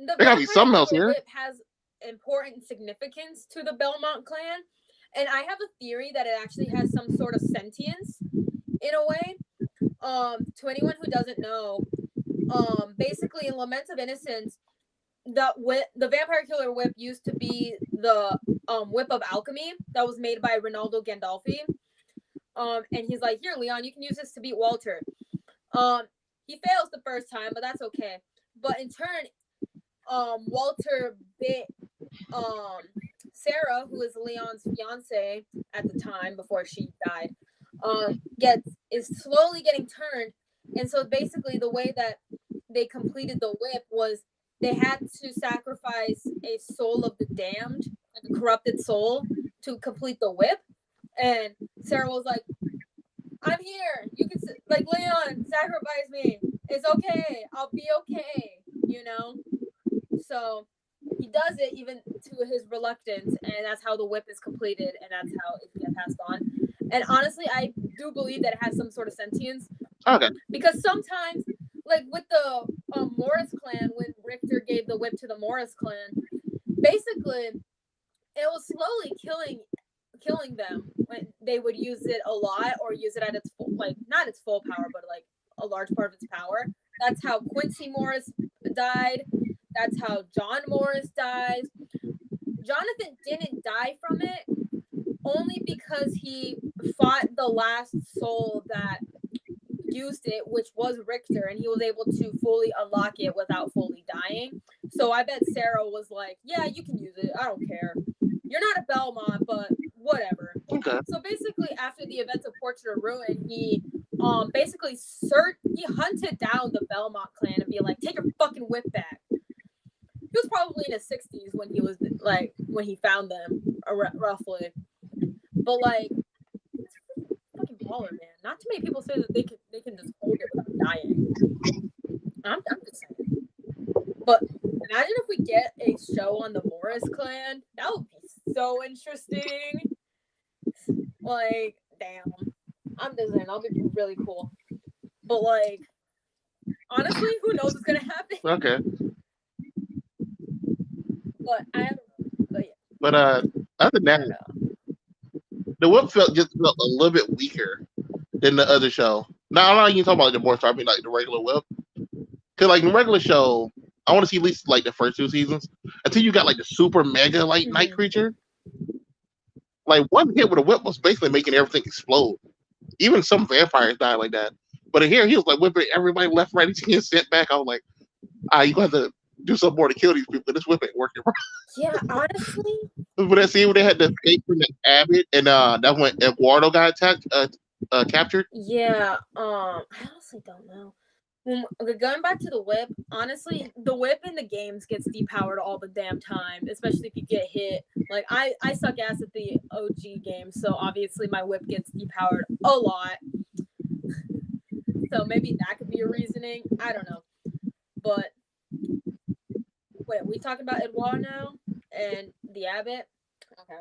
there gotta be vampire something else killer here. whip has important significance to the Belmont clan, and I have a theory that it actually has some sort of sentience in a way. To anyone who doesn't know, basically in Lament of Innocence, the vampire killer whip used to be the whip of alchemy that was made by Ronaldo Gandolfi. And he's like, "Here, Leon, you can use this to beat Walter." He fails the first time, but that's okay. But in turn, Walter bit Sarah, who is Leon's fiance at the time before she died, is slowly getting turned. And so basically the way that they completed the whip was they had to sacrifice a soul of the damned, like a corrupted soul, to complete the whip. And Sarah was like, "I'm here. You can like Leon, sacrifice me. It's okay. I'll be okay." So he does it even to his reluctance, and that's how the whip is completed, and that's how it gets passed on. And honestly, I do believe that it has some sort of sentience. Okay. Because sometimes, like with the Morris clan, when Richter gave the whip to the Morris clan, basically it was slowly killing them when they would use it a lot or use it at its full, like not its full power, but like a large part of its power. That's how Quincy Morris died. That's how John Morris dies. Jonathan didn't die from it only because he fought the last soul that used it, which was Richter, and he was able to fully unlock it without fully dying. So I bet Sarah was like, "Yeah, you can use it. I don't care. You're not a Belmont, but whatever." Okay. So basically, after the events of Portrait of Ruin, he basically he hunted down the Belmont clan and be like, "Take your fucking whip back." He was probably in his 60s when he was like when he found them, roughly. But like, it's fucking baller, man. Not too many people say that they can just hold it without dying. I'm just saying. But imagine if we get a show on the Morris clan. That would be so interesting. Like, damn. I'm just saying, that'll be really cool. But like, honestly, who knows what's gonna happen? Okay. But I don't know. But yeah. But Other than I that, don't know. the whip felt a little bit weaker than the other show. Now I'm not even talking about the more. I mean like the regular whip. Cause like the regular show, I want to see at least like the first two seasons until you got like the super mega like night Mm-hmm. creature. Like one hit with a whip was basically making everything explode. Even some vampires die like that. But in here, he was like whipping everybody left, right. He's getting sent back. I was like, you got to do something more to kill these people. This whip ain't working. Yeah, honestly, But that scene when they had to escape from the Abbott, and that's when Eduardo got attacked, captured. yeah. I honestly don't know. Okay, going back to the whip, honestly, the whip in the games gets depowered all the damn time, especially if you get hit. Like I suck ass at the OG game, so obviously my whip gets depowered a lot. So maybe that could be a reasoning. I don't know. But wait, we talking about Edouard now and the Abbot? Okay.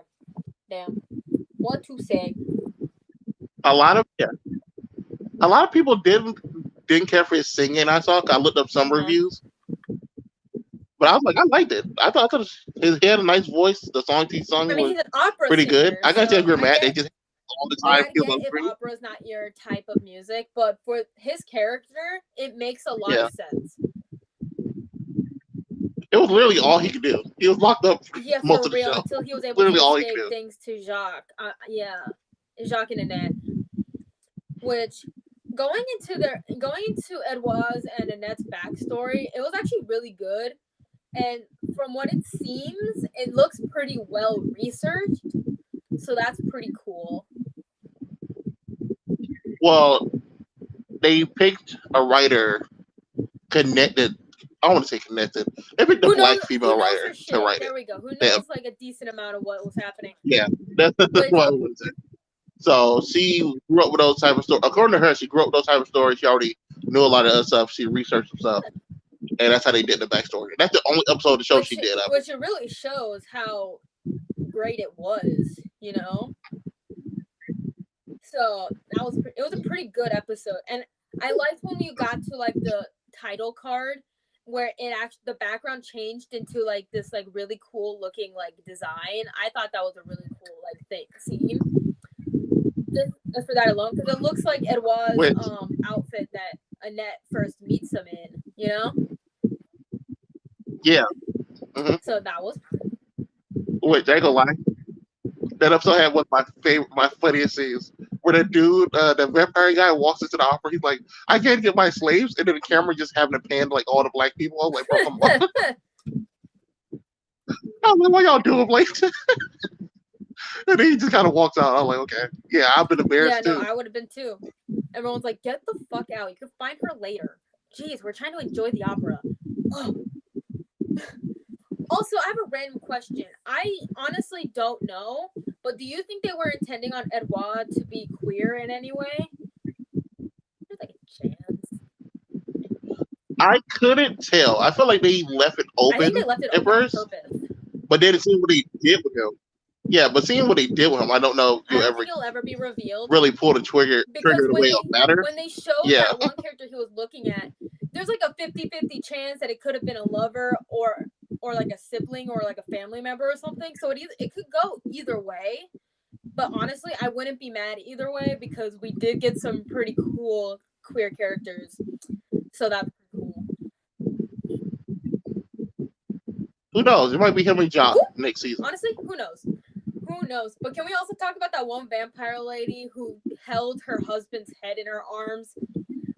Damn. What to say? A lot of people didn't care for his singing. I looked up some Uh-huh. reviews, but I was like, I liked it. I thought he had a nice voice. The songs he I sung mean, was he's an opera pretty good. singer, I gotta tell you, so you're I mad. They get just all the like time I feel get on if screen. opera is not your type of music, but for his character, it makes a lot Yeah, of sense. it was literally all he could do. He was locked up for Yeah, most for of the real. show. Until he was able Literally to all he could escape do. thanks to Jacques. Yeah, Jacques and Annette. Which going into Edouard's and Annette's backstory, it was actually really good. And from what it seems, it looks pretty well researched. So that's pretty cool. Well, they picked a writer connected. I want to say connected. They picked a black Who female knows writer her to shit? write it. There we go. Who Yeah, knows like a decent amount of what was happening. yeah, that's Which what I would say. So she grew up with those type of stories. According to her, she grew up with those type of stories. She already knew a lot of other stuff. She researched some stuff, and that's how they did the backstory. That's the only episode of the show she did of it. which it really shows how great it was, you know? So it was a pretty good episode. And I liked when you got to like the title card where it actually the background changed into like this like really cool looking like design. I thought that was a really cool like scene. Just for that alone, because it looks like Edouard's Which, outfit that Annette first meets him in, you know? yeah, mm-hmm. So that was Which I ain't gonna lie. That episode had one of my funniest scenes. Where the dude, the vampire guy, walks into the opera. He's like, "I can't get my slaves," and then the camera just having to pan to, like all the black people. I was like, "Bro, come on!" I was like, "What y'all doing, Blake?" And then he just kind of walks out. I'm like, "Okay, yeah, I've been embarrassed yeah, no, too." I would have been too. Everyone's like, get the fuck out. You can find her later. Jeez, we're trying to enjoy the opera. Oh. Also, I have a random question. I honestly don't know, but do you think they were intending on Edouard to be queer in any way? There's like a chance. I couldn't tell. I feel like they left it I think open they left it at open on first, purpose. but then seeing what they did with him. Yeah, but seeing what they did with him, I don't know if I you'll don't ever think it'll ever be revealed. really pull the trigger Because the way it matters. when they showed Yeah. that one character he was looking at, there's like a 50-50 chance that it could have been a lover or like a sibling or like a family member or something. So it could go either way. But honestly, I wouldn't be mad either way because we did get some pretty cool queer characters. So that's cool. Who knows? It might be him and John next season. Honestly, who knows? Who knows? But can we also talk about that one vampire lady who held her husband's head in her arms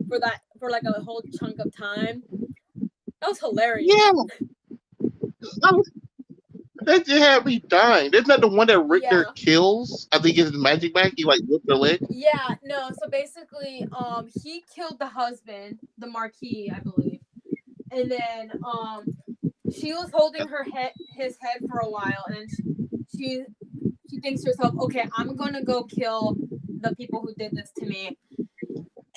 for like a whole chunk of time? That was hilarious. Yeah. That just had me dying. Isn't that the one that Richter kills? I think his magic back. He like whipped her leg. Yeah, no. So basically, he killed the husband, the Marquis, I believe, and then she was holding his head for a while, and then she thinks to herself, okay, I'm gonna go kill the people who did this to me.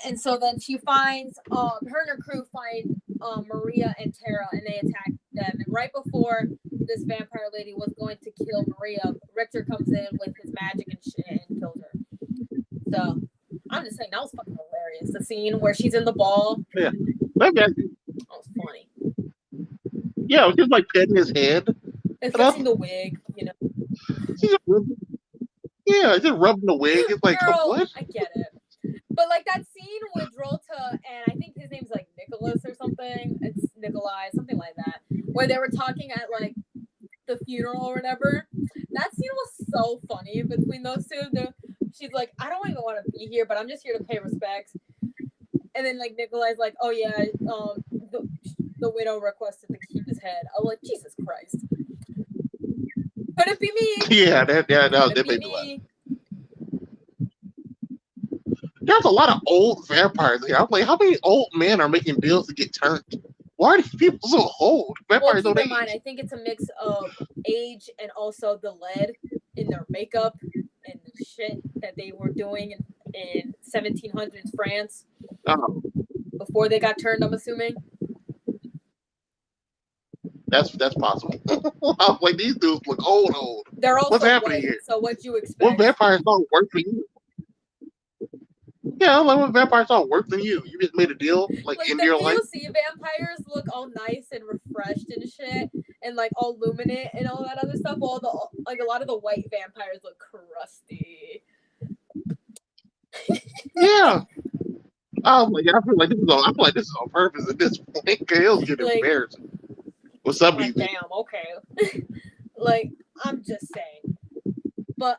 And so then she finds her and her crew find Maria and Tara, and they attack them. And right before this vampire lady was going to kill Maria, Richter comes in with his magic and shit and kills her. So I'm just saying that was fucking hilarious. The scene where she's in the ball. Yeah, that was funny. Yeah, it was just like petting his head. And fixing the wig, you know. She's just yeah, just rubbing the wig. It's like, Girl, what? I get it. But like that scene with Drolta and I think his name's like Nicholas or something. It's Nikolai, something like that. Where they were talking at like the funeral or whatever. That scene was so funny between those two. She's like, I don't even want to be here, but I'm just here to pay respects. And then like Nikolai's like, oh yeah, the widow requested to keep his head. I'm like, Jesus Christ. Could it be me? Yeah, that made me laugh. There's a lot of old vampires here. I'm like, how many old men are making deals to get turned? Why are these people so old? Vampires well, keep don't in mind, age. I think it's a mix of age and also the lead in their makeup and the shit that they were doing in 1700s France before they got turned, I'm assuming. That's possible. I'm like, these dudes look old. They're also what's happening white, here? So what you expect? What vampires don't work for you? Yeah, I'm like, what vampires don't work for you? You just made a deal, like in the your POC life. vampires look all nice and refreshed and shit, and like all luminant and all that other stuff. All the like a lot of the white vampires look crusty. Yeah. I'm like, I feel like this is on purpose at this point. It was getting embarrassing. What's up, like, damn, okay. Like, I'm just saying. But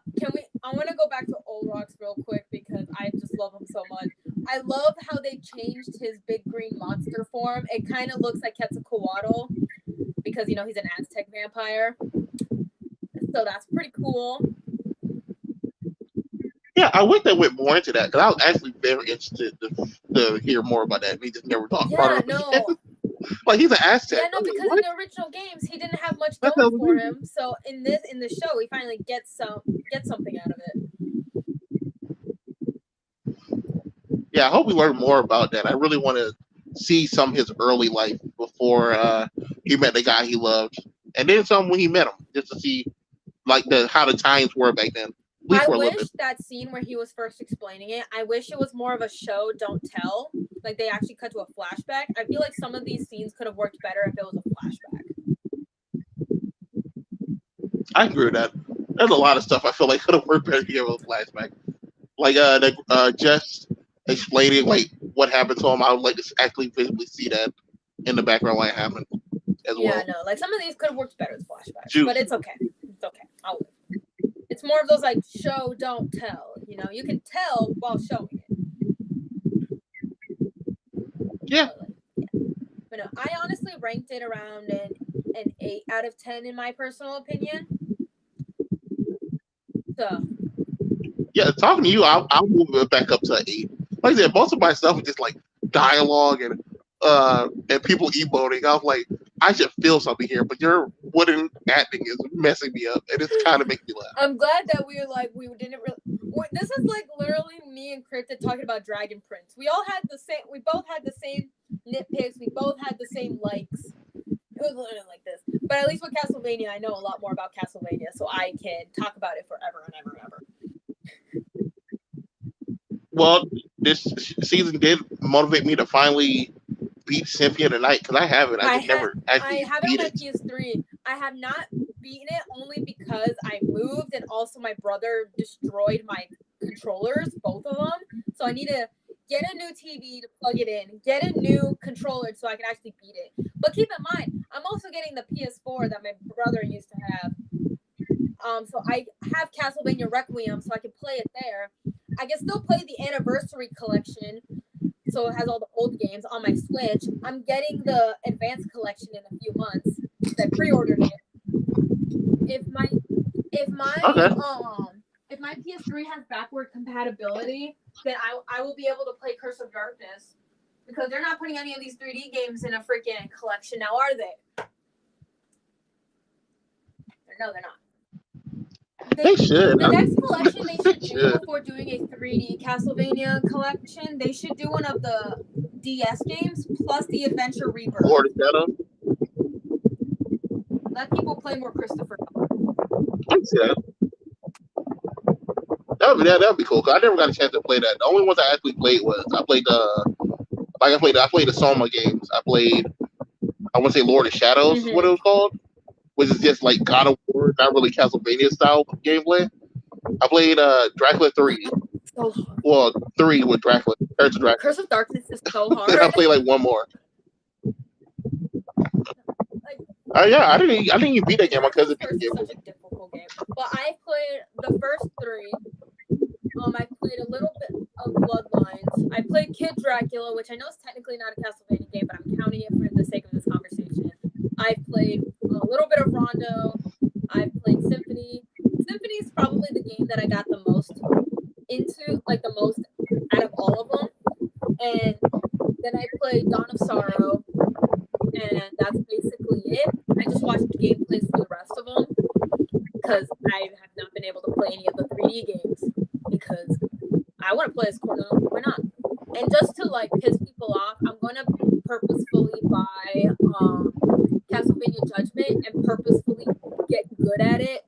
I want to go back to Old Rocks real quick because I just love him so much. I love how they changed his big green monster form. It kind of looks like Quetzalcoatl because, he's an Aztec vampire. So that's pretty cool. Yeah, I wish they went more into that because I was actually very interested to hear more about that. We just never talked about it. No. Like, he's an Aztec. Yeah, no, because in the original games he didn't have much going for him. So in the show he finally gets something out of it. Yeah, I hope we learn more about that. I really want to see some of his early life before he met the guy he loved, and then some when he met him, just to see like how the times were back then. I wish that scene where he was first explaining it, I wish it was more of a show, don't tell. Like they actually cut to a flashback. I feel like some of these scenes could have worked better if it was a flashback. I agree with that. There's a lot of stuff I feel like could have worked better if it was a flashback. Like just explaining like what happened to him. I would like to actually visually see that in the background what happened as well. Yeah, no, like some of these could have worked better as flashbacks, but it's okay. It's okay. I'll live. It's more of those like show, don't tell. You can tell while showing it. Yeah. But no, I honestly ranked it around an 8 out of 10 in my personal opinion. So. Yeah, talking to you, I'll move it back up to an 8. Like I said, most of my stuff is just like dialogue and people emoting. I was like, I should feel something here, but your wooden acting is messing me up, and it's kind of making me laugh. I'm glad that we didn't really. This is like literally me and Cryptid talking about Dragon Prince. We both had the same nitpicks. We both had the same likes. It was literally like this. But at least with Castlevania, I know a lot more about Castlevania, so I can talk about it forever and ever and ever. Well, this season did motivate me to finally beat Symphony of the Night because I haven't. I never actually beat it. I have it on my PS3. I have not beaten it only because I moved and also my brother destroyed my controllers, both of them. So I need to get a new TV to plug it in, get a new controller so I can actually beat it. But keep in mind, I'm also getting the PS4 that my brother used to have. So I have Castlevania Requiem, so I can play it there. I can still play the Anniversary Collection, so it has all the old games on my Switch. I'm getting the Advanced Collection in a few months. I pre-ordered it. If my PS3 has backward compatibility, then I will be able to play Curse of Darkness because they're not putting any of these 3D games in a freaking collection now, are they? No, they're not. They should. The next collection they should do before doing a 3D Castlevania collection, they should do one of the DS games plus the Adventure Rebirth. Lord of Shadow. Let people play more Christopher. I see that. That'd be cool. Cause I never got a chance to play that. The only ones I actually played was I played the Soma games. I played I want to say Lord of Shadows is what it was called which is just like God of War, not really Castlevania style gameplay. I played Dracula 3. So Well, 3 with Dracula, Curse of Dracula. Curse of Darkness is so And I hard. played like one more. Like, Yeah, I didn't even beat that game. My cousin beat the First game. is such a difficult game. But I played the first 3. I played a little bit of Bloodlines. I played Kid Dracula, which I know is technically not a Castlevania game, but I'm counting it for the sake of this conversation. I played a little bit of Rondo. I've played Symphony. Symphony is probably the game that I got the most into, like the most out of all of them. And then I played Dawn of Sorrow, and that's basically it. I just watched gameplays for the rest of them because I have not been able to play any of the 3D games because I want to play as Cornell. Why not? And just to like piss people off, I'm going to purposefully buy Castlevania Judgment and purposefully get good at it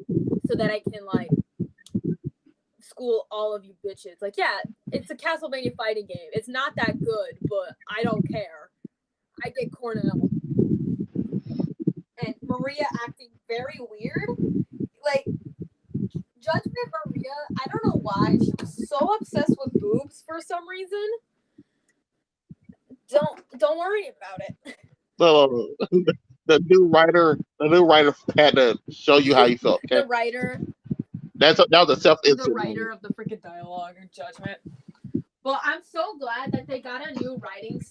so that I can like school all of you bitches. Like, yeah, it's a Castlevania fighting game. It's not that good, but I don't care. I get Cornell. And Maria acting very weird. Like, Judgment Maria, I don't know why. She was so obsessed with boobs for some reason. Don't worry about it. So the new writer had to show you how you felt. Okay? The writer. That was a self-insert. The writer of the freaking dialogue or Judgment. Well, I'm so glad that they got a new writing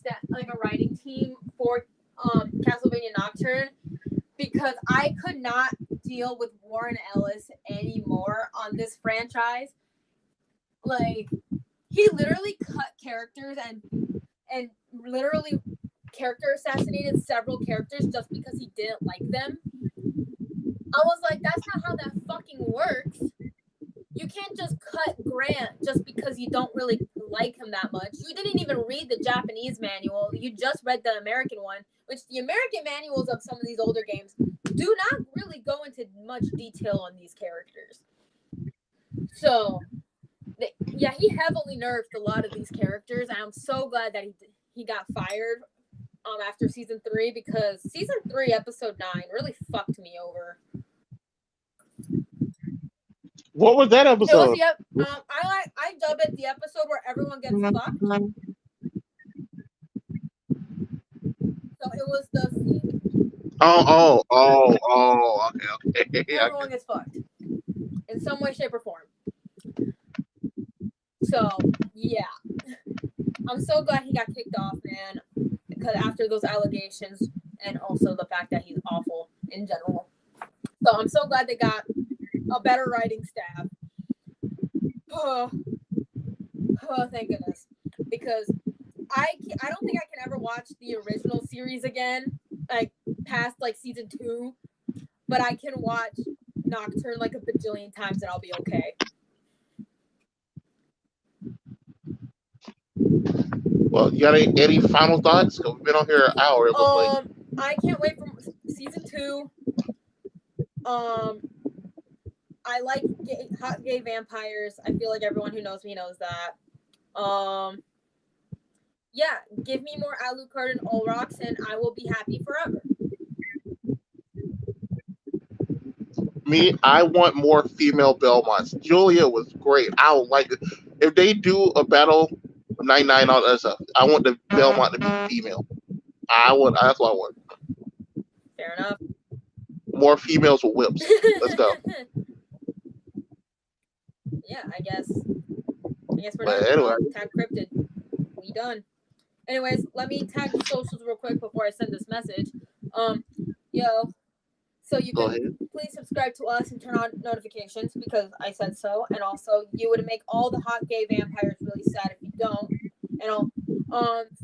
writing team for Castlevania Nocturne because I could not deal with Warren Ellis anymore on this franchise. Like, he literally cut characters and literally character assassinated several characters just because he didn't like them. I was like, that's not how that fucking works. You can't just cut Grant just because you don't really like him that much. You didn't even read the Japanese manual. You just read the American one, which the American manuals of some of these older games do not really go into much detail on these characters. So, yeah, he heavily nerfed a lot of these characters. And I'm so glad that he got fired after season 3 because season 3, episode 9 really fucked me over. What was that episode? It was I dub it the episode where everyone gets fucked. So it was the okay. Everyone gets fucked in some way, shape, or form. So yeah, I'm so glad he got kicked off, man. Because after those allegations, and also the fact that he's awful in general. So I'm so glad they got a better writing staff. Oh, thank goodness. Because I don't think I can ever watch the original series again, like past like season 2, but I can watch Nocturne like a bajillion times and I'll be okay. Well, you got any final thoughts? Because we've been on here an hour. It looks like. I can't wait for season 2. I like hot gay vampires. I feel like everyone who knows me knows that. Yeah, give me more Alucard and Olrox, and I will be happy forever. Me, I want more female Belmonts. Julia was great. I would like it. If they do a battle 99 on us, I want the Belmont to be female. That's what I want. Fair enough. More females with whips. Let's go. Yeah, I guess we're done. Anyway. Tag cryptid. We done. Anyways, let me tag the socials real quick before I send this message. So you can please subscribe to us and turn on notifications because I said so. And also, you would make all the hot gay vampires really sad if you don't. And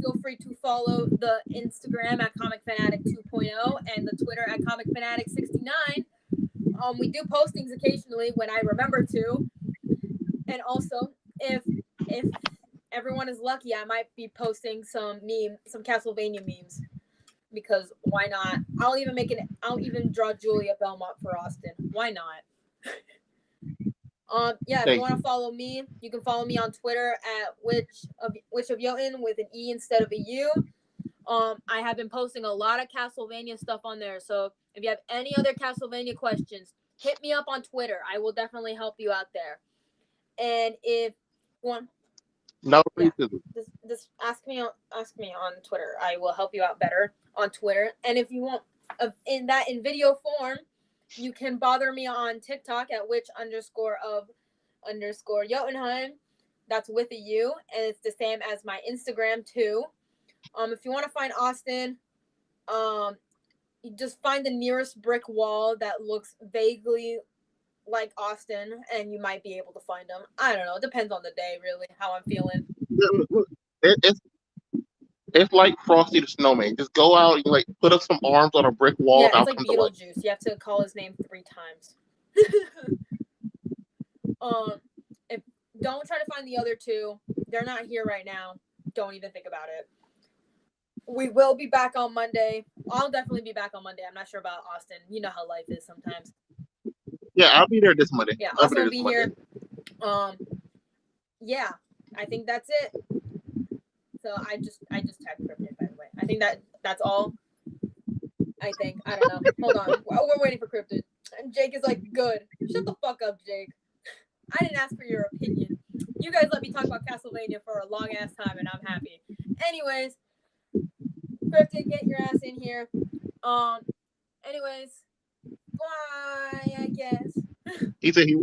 feel free to follow the Instagram at Comic Fanatic 2.0 and the Twitter at Comic Fanatic 69. We do postings occasionally when I remember to. And also, if everyone is lucky, I might be posting some Castlevania memes. Because why not? I'll even draw Julia Belmont for Austin. Why not? If you want to follow me, you can follow me on Twitter at Witch of Jotun with an E instead of a U. I have been posting a lot of Castlevania stuff on there. So if you have any other Castlevania questions, hit me up on Twitter. I will definitely help you out there. And if one, No yeah, racism. just ask me on Twitter. I will help you out better on Twitter. And if you want in video form, you can bother me on TikTok at witch_of_Jotunheim. That's with a U, and it's the same as my Instagram too. If you want to find Austin, you just find the nearest brick wall that looks vaguely like Austin, and you might be able to find him. I don't know. It depends on the day, really, how I'm feeling. It's like Frosty the Snowman. Just go out and like put up some arms on a brick wall. Yeah, it's like Beetlejuice. You have to call his name 3 times. If don't try to find the other 2. They're not here right now. Don't even think about it. We will be back on Monday. I'll definitely be back on Monday. I'm not sure about Austin. You know how life is sometimes. Yeah, I'll be there this Monday. Yeah, Austin will be here. Yeah, I think that's it. So I just tagged Cryptid, by the way. I think that's all. I think. I don't know. Hold on. We're waiting for Cryptid. And Jake is like, good. Shut the fuck up, Jake. I didn't ask for your opinion. You guys let me talk about Castlevania for a long ass time, and I'm happy. Anyways, Cryptid, get your ass in here. Anyways, bye, I guess. He said he